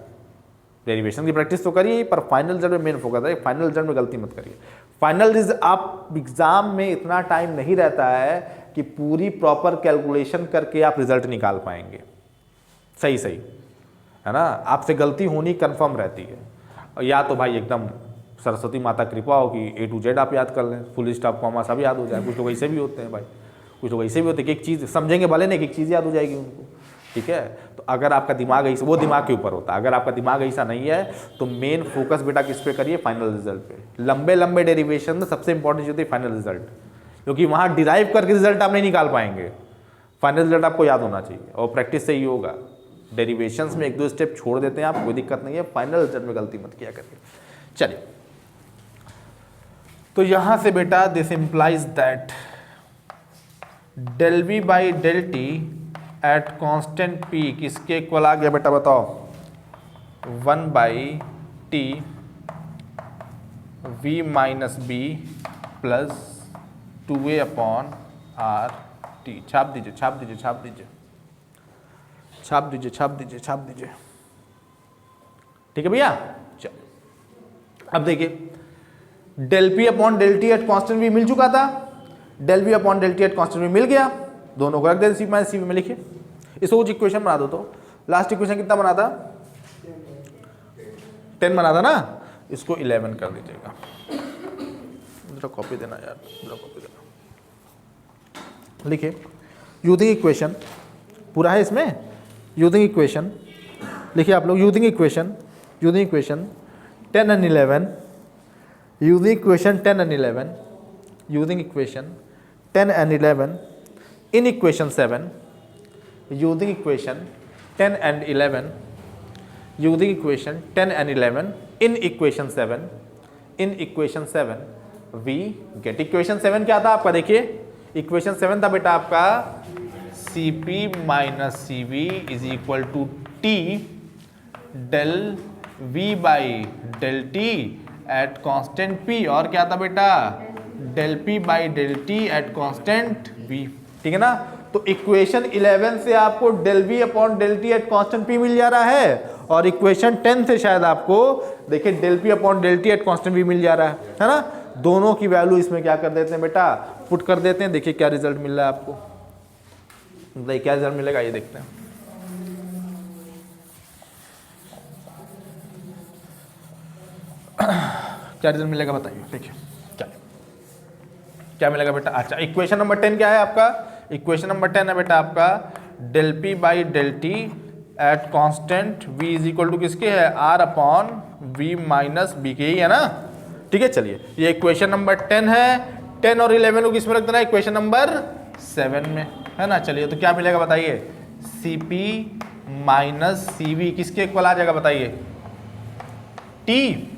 डेरिवेशन की प्रैक्टिस तो करिए पर फाइनल रिजल्ट में मेन फोकस है। फाइनल रिजल्ट में गलती मत करिए। फाइनल रिजल्ट, आप एग्जाम में इतना टाइम नहीं रहता है कि पूरी प्रॉपर कैलकुलेशन करके आप रिजल्ट निकाल पाएंगे सही सही, है ना। आपसे गलती होनी कंफर्म रहती है। या तो भाई एकदम सरस्वती माता कृपा हो कि A to Z आप याद कर लें, फुल स्टॉप कॉमा सब याद हो जाए। कुछ लोग ऐसे भी होते हैं भाई, कुछ लोग ऐसे भी होते हैं कि एक चीज़ समझेंगे भले नहीं, एक चीज़ याद हो जाएगी उनको, ठीक है। तो अगर आपका दिमाग ऐसा, वो दिमाग के ऊपर होता है, अगर आपका दिमाग ऐसा नहीं है तो मेन फोकस बेटा किस पे करिए, फाइनल रिजल्ट पे। लंबे लंबे डेरिवेशन में सबसे इंपॉर्टेंट होती है फाइनल रिजल्ट, क्योंकि वहाँ डिराइव करके रिजल्ट आप नहीं निकाल पाएंगे। फाइनल रिजल्ट आपको याद होना चाहिए और प्रैक्टिस से ही होगा। डेरिवेशंस में 1-2 स्टेप छोड़ देते हैं आप, कोई दिक्कत नहीं है, फाइनल रिजल्ट में गलती मत किया करिए। चलिए, तो यहाँ से बेटा this implies that del v by del t eight constant p किसके इक्वल आ गया बेटा बताओ, 1/t v minus b plus 2a/r/t। छाप दीजिए, छाप दीजिए, छाप दीजिए, छाप दीजिए, छाप दीजिए, छाप दीजिए। ठीक है भैया, चलो अब देखिए del p/del t eight constant v मिल चुका था, del v/del t eight constant v मिल गया, दोनों को रख दें c माइनस c में लिखिए। इसको कुछ इक्वेशन बना दो। तो लास्ट इक्वेशन कितना बना था, 10 बना था ना, इसको 11 कर दीजिएगा। जरा कॉपी देना यार, जरा कॉपी देना। लिखिए यूजिंग इक्वेशन, पूरा है इसमें यूजिंग इक्वेशन। लिखिए आप लोग using equation, using equation 10 and 11, using equation 10 and 11, using equation 10 and 11 in equation 7, using equation 10 and 11, using equation 10 and 11 in equation 7, in equation 7 we get equation 7 क्या था आपका, देखिए equation 7 था बेटा आपका Cp minus Cv is equal to T del v by del T at constant p, और क्या था बेटा del p by del T at constant v, ठीक है ना। तो इक्वेशन 11 से आपको del v upon del T at constant p मिल जा रहा है, और इक्वेशन 10 से शायद आपको देखिए del p upon del T at constant v मिल जा रहा है ना। दोनों की वैल्यू इसमें क्या कर देते हैं बेटा, पुट कर देते हैं। देखिए क्या रिजल्ट मिल रहा है आपको, बताइए क्या रिजल्ट मिलेगा, ये देखते हैं। क्या रिजल्ट मिलेगा बताइए, देखिए क्या क्या मिलेगा बेटा। अच्छा, इक्वेशन नंबर 10 क्या है आपका, इक्वेशन नंबर 10 है बेटा आपका del P by del T at constant v is equal to किसके है, r upon v minus B के ही है ना। ठीक है, चलिए ये इक्वेशन नंबर 10 है। 10 और 11 को किसमें रख देना, इक्वेशन नंबर 7 में, है ना। चलिए तो क्या मिलेगा बताइए, C P minus C V किसके इक्वल आ जाएगा बताइए, T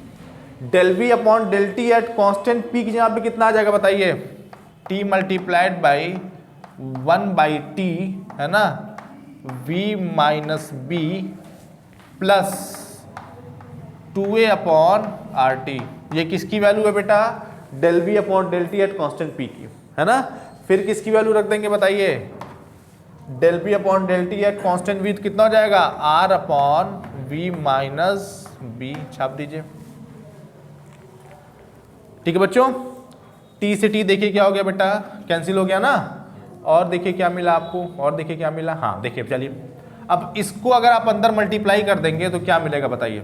del V upon del T at constant P की जगह पे कितना आ जाएगा बताइए, T multiplied by 1 by T, है ना, v minus B plus 2a upon R T. ये किसकी वैल्यू है बेटा, del V upon del T at constant P की, है ना। फिर किसकी वैल्यू रख देंगे बताइए, del V upon del T at constant V कितना हो जाएगा, r upon v minus B, छाप दीजिए। ठीक है बच्चों, t से t देखिए क्या हो गया बेटा, कैंसिल हो गया ना। और देखिए क्या मिला आपको, और देखिए क्या मिला, हाँ देखिए चलिए अब इसको अगर आप अंदर मल्टीप्लाई कर देंगे तो क्या मिलेगा बताइए,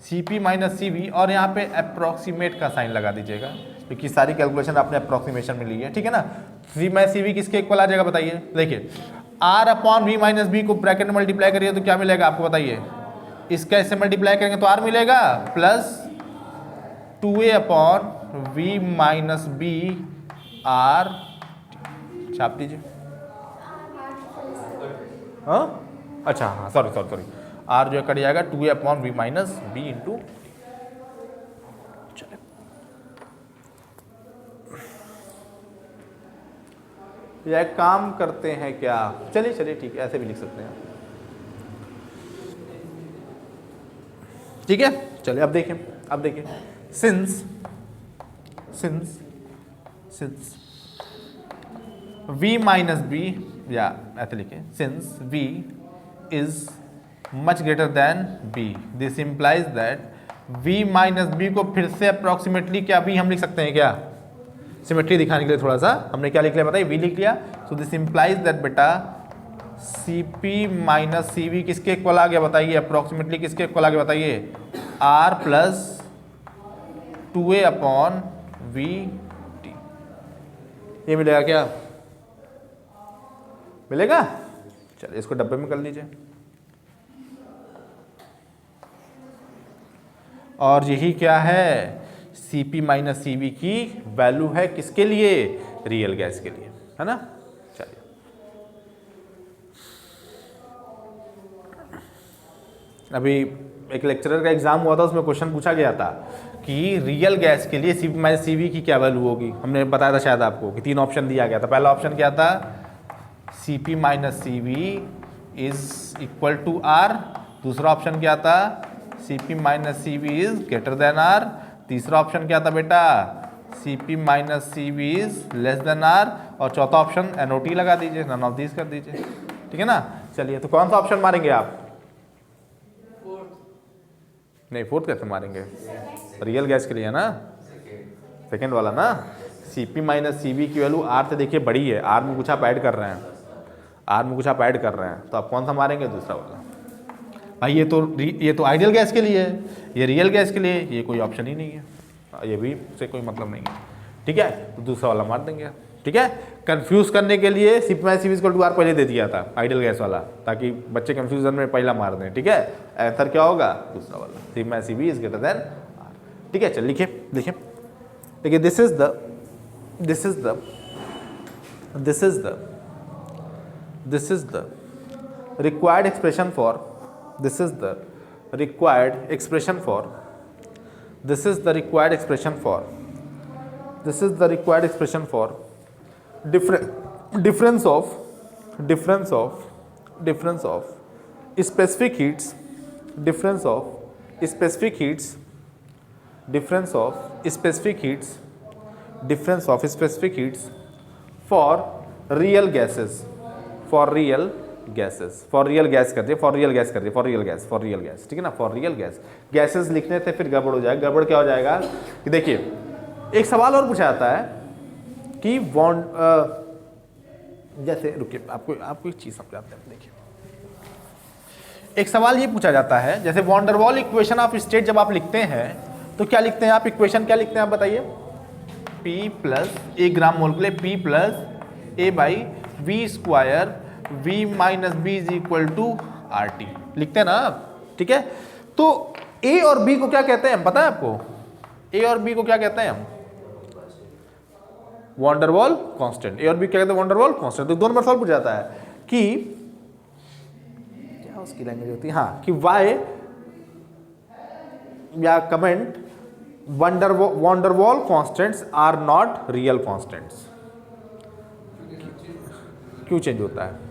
Cp माइनस सी वी, और यहाँ पे अप्रोक्सीमेट का साइन लगा दीजिएगा क्योंकि सारी कैलकुलेशन आपने अप्रोक्सीमेशन में ली है, ठीक है ना। सी माइनस सी वी किसके इक्वल आ जाएगा बताइए, देखिए r upon V minus B को ब्रैकेट में मल्टीप्लाई करिए तो क्या मिलेगा आपको बताइए, इसका इससे मल्टीप्लाई करेंगे तो r मिलेगा plus 2a upon V minus B R, छाप दीजिए। हाँ अच्छा, हाँ सॉरी सॉरी सॉरी, आर जो है कट जाएगा, 2a upon V minus B into, चले यह काम करते हैं क्या, चलिए चलिए ठीक है, ऐसे भी लिख सकते हैं, ठीक है। चलिए अब देखिए सिंस v माइनस बी, या ऐसे लिखें, since v is much greater than b, this implies that v minus B को फिर से अप्रोक्सीमेटली क्या v हम लिख सकते हैं क्या, सिमेट्री दिखाने के लिए थोड़ा सा हमने क्या लिख लिया बताइए, v लिख लिया। सो दिस इंप्लाइज दैट बेटा Cp माइनस सी वी किसके इक्वल आ गया बताइए, अप्रोक्सीमेटली किसके इक्वल आ गया बताइए, r plus 2a upon we T. ये मिलेगा क्या, मिलेगा। चलिए इसको डब्बे में कर लीजिए, और यही क्या है, Cp माइनस सी वी की वैल्यू है किसके लिए, रियल गैस के लिए, है ना। चलिए अभी एक लेक्चरर का एग्जाम हुआ था, उसमें क्वेश्चन पूछा गया था कि रियल गैस के लिए Cp माइनस सी वी की क्या वैल्यू होगी। हमने बताया था शायद आपको कि 3 ऑप्शन दिया गया था। पहला ऑप्शन क्या था, Cp minus C V is equal to R, दूसरा ऑप्शन क्या था, Cp minus C V is greater than R, तीसरा ऑप्शन क्या था बेटा, Cp minus C V is less than R, और चौथा ऑप्शन NOT लगा दीजिए, नन ऑफ दिस कर दीजिए, ठीक है ना। चलिए तो कौन सा ऑप्शन मारेंगे आप, नहीं फोर्थ कैसे मारेंगे, रियल गैस के लिए है ना, सेकेंड वाला ना। Cp माइनस सी वी की वैल्यू आर से देखिए बड़ी है, आर में कुछ आप ऐड कर रहे हैं, तो आप कौन सा मारेंगे, दूसरा वाला। भाई ये तो आइडियल गैस के लिए है, ये रियल गैस के लिए ये कोई ऑप्शन ही नहीं है, ये भी से कोई मतलब नहीं है, ठीक है। तो दूसरा वाला मार देंगे, ठीक है। कंफ्यूज करने के लिए Cp minus C V equal to R पहले दे दिया था आइडियल गैस वाला, ताकि बच्चे कंफ्यूजन में पहला मार दें, ठीक है। आंसर क्या होगा, दूसरा वाला, Cp minus C V is greater than R, ठीक है। चल देखिए this is the required expression for difference of specific heats difference of specific heats, difference of specific heats, difference of specific heats for real gases, for real gases, for real gas कर दिए, for real gas कर दिए, for real gas, for real gas, ठीक है ना, for real gas, gases लिखने से फिर गड़बड़ हो जाएगा। गड़बड़ क्या हो जाएगा कि देखिए एक सवाल और पूछा जाता है कि जैसे रुकिए आपको एक चीज़ समझाते हैं। देखिए एक सवाल ये पूछा जाता है, जैसे van der Waals equation of state जब आप लिखते हैं तो क्या लिखते हैं आप, इक्वेशन क्या लिखते हैं आप बताइए, P प्लस 1 ग्राम मोल के लिए P plus A by V square V minus B is equal to RT लिखते हैं ना आप, ठीक है। तो A और B को क्या कहते हैं पता है आपको, A और B को क्या कहते हैं हम, van der Waals constant. A और B क्या कहते हैं, वॉन डेर वाल कांस्टेंट। तो दोनों बार सवाल पूछा जाता है कि क्या उसकी लैंग्वेज होती है, हाँ, कि वाई या comment van der Waals constants are not real constants, क्यों चेंज होता है।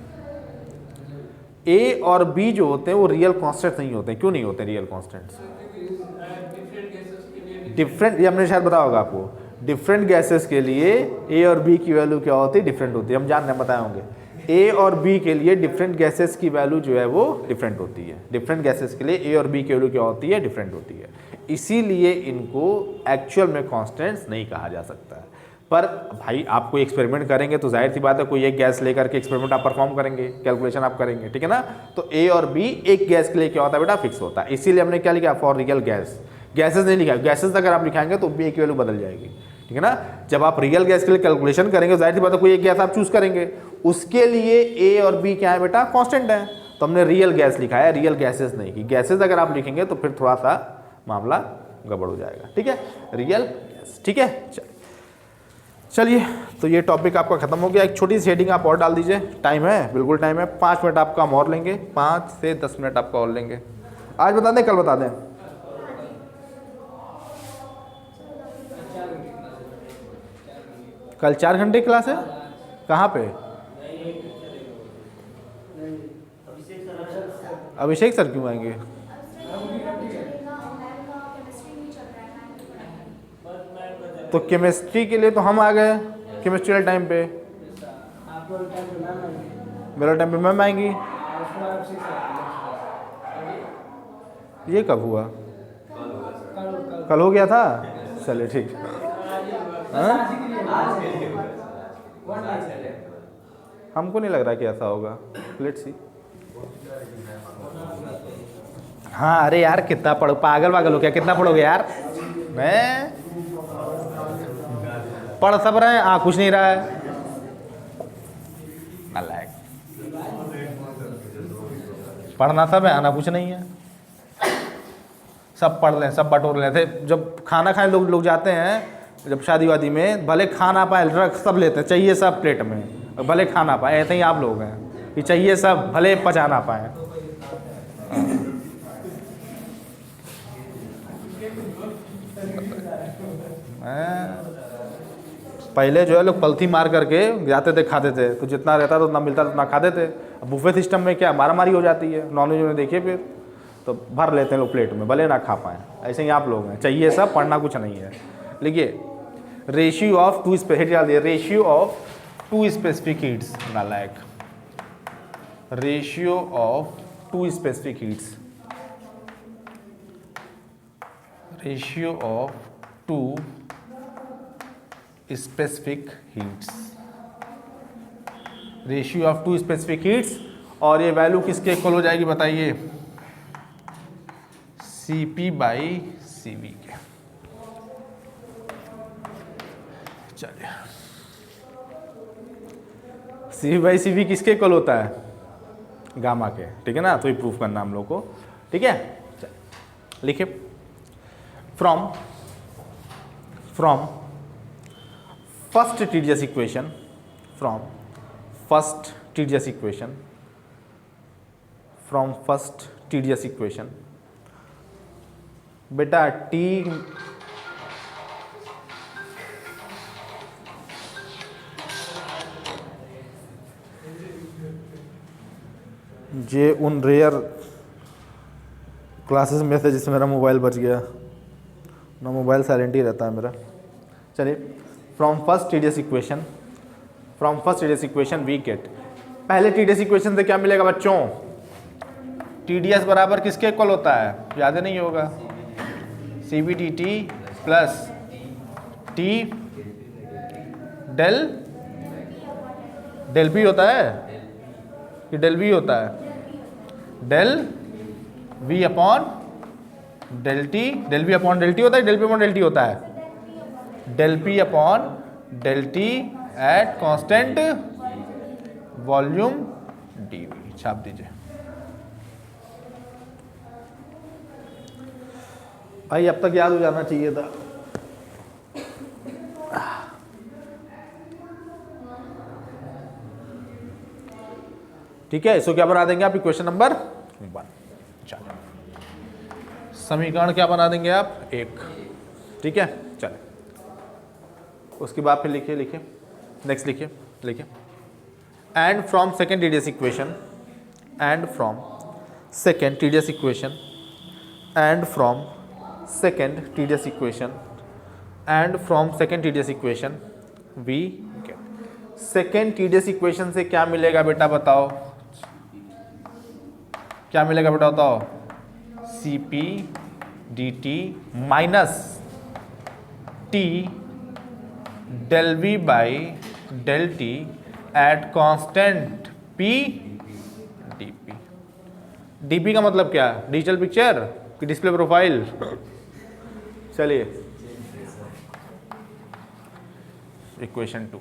A और B जो होते हैं वो रियल कांस्टेंट्स नहीं होते हैं, क्यों नहीं होते रियल कांस्टेंट्स, डिफरेंट, ये हमने शायद बताया होगा आपको, डिफरेंट गैसेस के लिए A और B की वैल्यू क्या होती है, डिफरेंट होती है, हम जान रहे हैं, बताए होंगे। A और B के लिए डिफरेंट गैसेस की वैल्यू जो है वो डिफरेंट होती है, डिफरेंट गैसेस के लिए A और B की वैल्यू क्या होती है, डिफरेंट होती है, इसीलिए इनको एक्चुअल में कांस्टेंट्स नहीं कहा जा सकता है। पर भाई आप कोई एक्सपेरिमेंट करेंगे तो जाहिर सी बात है कोई एक गैस लेकर के एक्सपेरिमेंट आप परफॉर्म करेंगे, कैलकुलेशन आप करेंगे, ठीक है ना। तो A और B एक गैस के लिए क्या होता है बेटा, फिक्स होता है, इसीलिए हमने क्या लिखा, फॉर रियल गैस, गैसेस नहीं लिखा, गैसेस अगर आप लिखाएंगे तो B की वैल्यू बदल जाएगी, ठीक है ना। जब आप रियल गैस के लिए कैलकुलेशन करेंगे जाहिर सी बात है कोई एक गैस आप चूज करेंगे, उसके लिए A और B क्या है बेटा, कांस्टेंट है, तो हमने रियल गैस लिखा है, रियल गैसेस नहीं की। गैसेस अगर आप लिखेंगे तो फिर थोड़ा सा मामला गड़बड़ हो जाएगा, ठीक है, रियल गैस, ठीक है। चलिए तो ये टॉपिक आपका खत्म हो गया। एक छोटी सी हेडिंग आप और डाल दीजिए, टाइम है, बिल्कुल टाइम है, 5 मिनट आपका हम और लेंगे, 5 से 10 मिनट आपका और लेंगे। आज बता दें कल बता दें, कल 4 घंटे क्लास है, कहाँ पे, अभिषेक सर क्यों आएंगे, तो केमिस्ट्री के लिए तो हम आ गए, केमिस्ट्री वाले टाइम पे, मेरा टाइम पे मैम आएंगी। ये कब हुआ, कल हो गया था, चलिए ठीक, हमको नहीं लग रहा कि ऐसा होगा, लेट्स सी। हाँ अरे यार कितना पढ़ो, पागल पागल हो क्या, कितना पढ़ोगे यार, मैं पढ़ सब रहे हैं, कुछ नहीं रहा है, नालायक, पढ़ना सब है, आना कुछ नहीं है, सब पढ़ लें, सब बटोर लें थे। जब खाना खाने लोग जाते हैं, जब शादी वादी में, भले खाना पाए रख सब लेते हैं, चाहिए सब प्लेट में, भले खाना पाए, ऐसे ही आप लोग हैं कि चाहिए सब, भले पचाना पाए। पहले जो है लोग पलथी मार करके जाते थे, खाते थे, तो जितना रहता था उतना मिलता था उतना खाते थे। अब बुफे सिस्टम में क्या मारामारी हो जाती है, नॉनवेज में देखिए फिर तो भर लेते हैं लोग प्लेट में, भले ना खा पाएँ, ऐसे ही आप लोग हैं, चाहिए सब, पढ़ना कुछ नहीं है। लिखिए रेशियो ऑफ टू स्पेसिफिक, डाल दिए ratio of two specific heats, नालायक, ratio of two specific heats, ratio of two specific heats, ratio of two specific heats, और ये वैल्यू किसके इक्वल हो जाएगी बताइए, Cp बाई Cv के। चलिए Cv बाई Cv किसके इक्वल होता है, गामा के, ठीक है ना, तो ये प्रूफ करना हम लोग को, ठीक है। लिखिए from first TDS equation, from first TDS equation, from first TDS equation, बेटा T जे उन रेयर क्लासेस में से जिसमें मेरा मोबाइल बच गया ना, मोबाइल साइलेंट ही रहता है मेरा। चलिए, from first TDS equation we get, पहले टीडीएस इक्वेशन से क्या मिलेगा बच्चों? टीडीएस बराबर किसके इक्वल होता है? याद नहीं होगा, C B D T plus T del P होता है कि डेल वी होता है? Del V upon del T, del V upon del T होता है, del P upon del T होता है? Del P upon del T at constant volume DV, छाप दीजिए। भाई अब तक याद हो जाना चाहिए था। ठीक है, इसको क्या बना देंगे आप? Equation number 1। चलो, समीकरण क्या बना देंगे आप? 1। ठीक है, चलो उसके बाद फिर लिखिए नेक्स्ट लिखिए and from second TDS equation, and from second TDS equation, and from second TDS equation, and from second TDS equation we get. Second TDS equation से क्या मिलेगा बेटा बताओ? क्या मिलेगा बेटा बताओ? C P D T minus T del V by del T at constant P D P. D P का मतलब क्या? डिजिटल पिक्चर की डिस्प्ले प्रोफाइल? चलिए, इक्वेशन 2।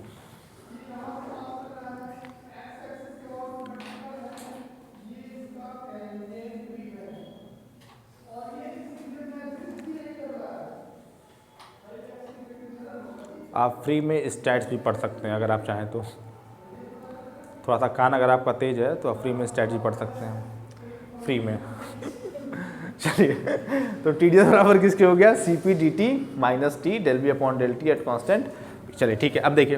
आप फ्री में स्टैट्स भी पढ़ सकते हैं अगर आप चाहें तो। थोड़ा सा कान अगर आपका तेज है तो आप फ्री में स्टैट्स भी पढ़ सकते हैं, फ्री में। चलिए, तो टी डी एस बराबर किसके हो गया? C P D T minus T del B upon del T at constant. चलिए ठीक है, अब देखिए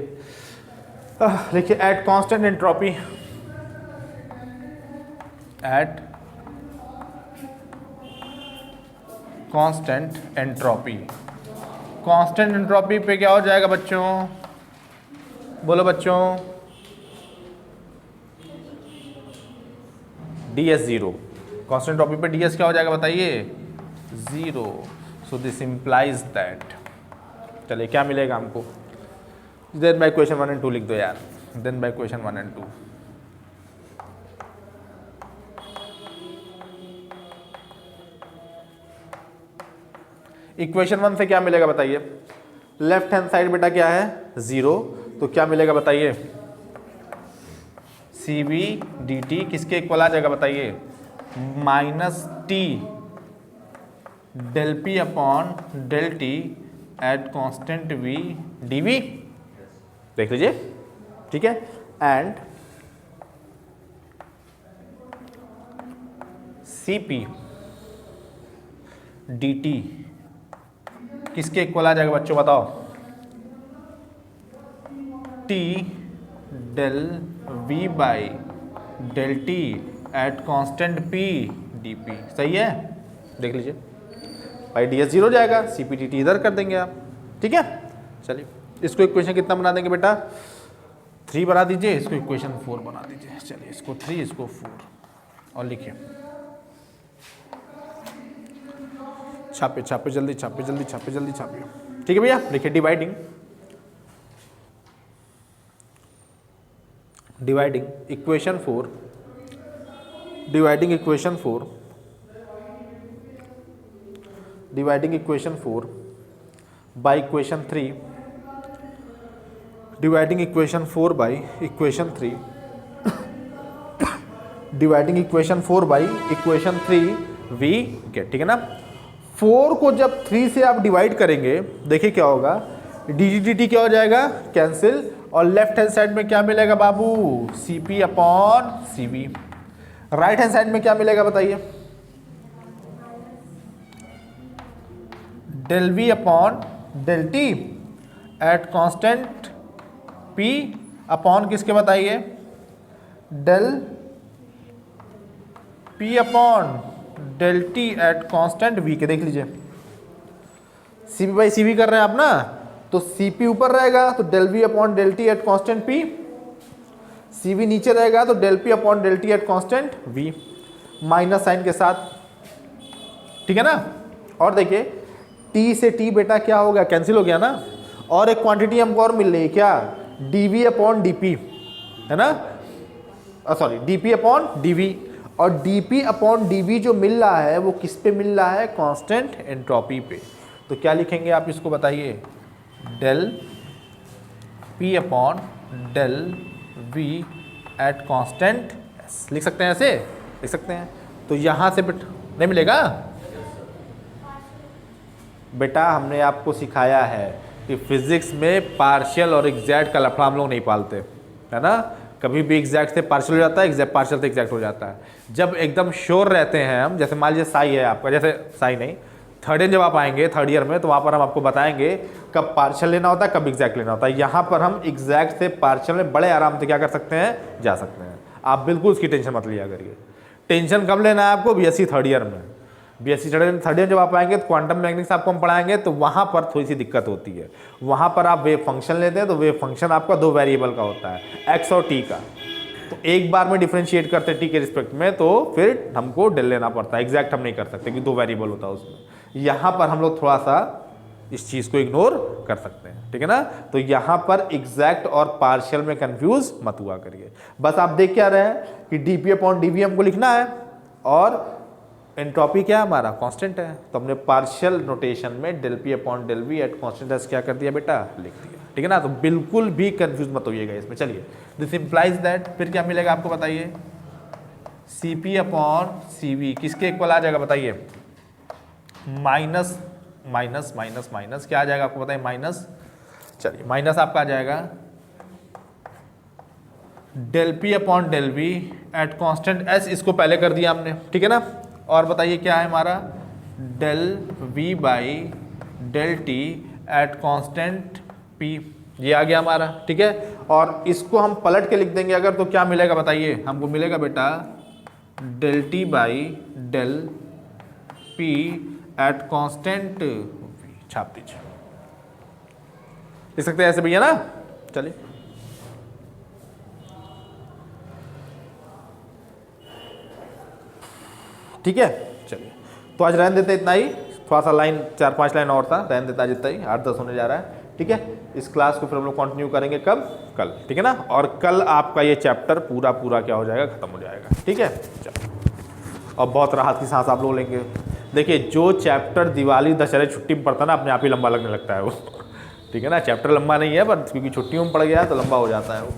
at constant entropy, at constant entropy. Constant entropy पे क्या हो जाएगा बच्चों? बोलो बच्चों, ds 0। कांस्टेंट एंट्रोपी पे ds क्या हो जाएगा बताइए? 0। सो दिस इंप्लाइज दैट, चलिए क्या मिलेगा हमको? देन बाय क्वेश्चन 1 एंड 2 लिख दो यार, then by question 1 and 2। Equation 1 से क्या मिलेगा बताइए? लेफ्ट हैंड साइड बेटा क्या है? 0, तो क्या मिलेगा बताइए? सी बी डी टी किसके इक्वल आ जाएगा बताइए? Minus T del P upon del T at constant V D V. देख लीजिए, ठीक है। And C P D T किसके इक्वल आ जाएगा बच्चों बताओ? T del V by del T at constant P D P. सही है, देख लीजिए भाई, डी एस 0 हो जाएगा, सी पी डी टी इधर कर देंगे आप। ठीक है, चलिए इसको इक्वेशन कितना बना देंगे बेटा? 3 बना दीजिए, इसको इक्वेशन 4 बना दीजिए। चलिए इसको 3 इसको 4 और लिखिए, छापे छापे जल्दी, छापे जल्दी, छापे जल्दी, छापे। ठीक है भैया, लिखिए dividing, dividing equation 4, dividing equation 4, dividing equation 4 by equation 3, dividing equation 4 by equation 3, dividing equation 4 by equation 3 we get. ठीक है ना, 4 को जब 3 से आप डिवाइड करेंगे, देखिए क्या होगा? डी डी टी क्या हो जाएगा? कैंसिल, और लेफ्ट हैंड साइड में क्या मिलेगा बाबू? C P upon C V. Right hand side में क्या मिलेगा बताइए? Del V upon del T at constant P upon किसके बताइए? Del P upon del T at constant V के, देख लीजिए सीपी बाई सीवी कर रहे हैं आप ना, तो सीपी ऊपर रहेगा तो del V upon del T at constant P, CV नीचे रहेगा तो del P upon del T at constant V, minus sign के साथ, ठीक है ना। और देखिए टी से टी बेटा क्या हो गया, कैंसिल हो गया ना, और एक क्वांटिटी हमको और मिल रही है क्या, डीवी अपॉन डीपी, है ना, सॉरी डीपी अपॉन डीवी, और डीपी अपॉन डीवी जो मिल रहा है वो किस पे मिल रहा है, कांस्टेंट एंट्रोपी पे। तो क्या लिखेंगे आप इसको बताइए, del P upon del V at constant S, लिख सकते हैं ऐसे, लिख सकते हैं। तो यहाँ से नहीं मिलेगा बेटा, हमने आपको सिखाया है कि फिजिक्स में पार्शियल और एग्जैक्ट का लफड़ा हम लोग नहीं पालते, है ना। कभी भी एग्जैक्ट से पार्शियल हो जाता है, एग्जैक्ट पार्शियल से एग्जैक्ट हो जाता है। जब एकदम श्योर रहते हैं हम, जैसे मान लीजिए साई है आपका, जैसे साई नहीं, थर्ड ईयर जब आप आएंगे थर्ड ईयर में, तो वहाँ पर हम आपको बताएंगे कब पार्शियल लेना होता है, कब एग्जैक्ट लेना होता है। यहाँ पर हम एग्जैक्ट से पार्शियल में बड़े आराम से क्या कर सकते हैं, जा सकते हैं। आप बिल्कुल उसकी टेंशन मत लिया करिए। टेंशन कब लेना है आपको, बीएससी थर्ड ईयर में। बीएससी थर्ड ईयर जब आप आएंगे तो क्वांटम मैकेनिक्स आपको हम पढ़ाएंगे, तो वहाँ पर थोड़ी सी दिक्कत होती है। वहाँ पर आप वेव फंक्शन लेते हैं, तो वेव फंक्शन आपका दो वेरिएबल का होता है, एक्स और टी का। तो एक बार में डिफरेंशिएट करते हैं टी के रिस्पेक्ट में, तो फिर हमको डेल लेना पड़ता है, एग्जैक्ट हम नहीं कर सकते कि दो वेरिएबल होता है उसमें। यहाँ पर हम लोग थोड़ा सा इस चीज़ को इग्नोर कर सकते हैं, ठीक है ना। तो यहाँ पर एग्जैक्ट और पार्शियल में कंफ्यूज मत हुआ करिए। बस आप देख क्या रहे हैं कि डीपी अपॉन डीवी हमको लिखना है, और एंट्रोपी क्या है हमारा, कांस्टेंट है। तो हमने पार्शियल नोटेशन में del P upon del V at constant S क्या कर दिया बेटा, लिख दिया, ठीक है ना। तो बिल्कुल भी कंफ्यूज मत होइएगा इसमें। चलिए, दिस इंप्लाइज दैट, फिर क्या मिलेगा आपको बताइए, C P upon C V किसके इक्वल आ जाएगा बताइए, माइनस माइनस माइनस माइनस क्या आ जाएगा आपको बताइए, माइनस, चलिए माइनस आपका आ जाएगा del P upon del V at constant S, इसको पहले कर दिया हमने, ठीक है ना। और बताइए क्या है हमारा, del V by del T at constant P, ये आ गया हमारा, ठीक है। और इसको हम पलट के लिख देंगे अगर, तो क्या मिलेगा बताइए, हमको मिलेगा बेटा del T by del P at constant V, छाप दीजिए, लिख सकते हैं ऐसे भैया ना। चलिए, ठीक है, चलिए तो आज रहने देते इतना ही, थोड़ा सा लाइन 4-5 लाइन और था, रहने देता आज इतना ही, 8-10 होने जा रहा है, ठीक है। इस क्लास को फिर हम लोग कंटिन्यू करेंगे कब, कल, ठीक है ना। और कल आपका ये चैप्टर पूरा क्या हो जाएगा, खत्म हो जाएगा, ठीक है। चलो, और बहुत राहत की सांस आप लोग लेंगे। देखिए, जो चैप्टर दिवाली दशहरे छुट्टी में पढ़ता ना, अपने आप ही लंबा लगने लगता है वो, ठीक है ना। चैप्टर लंबा नहीं है, पर क्योंकि छुट्टियों में पड़ गया है तो लंबा हो जाता है वो।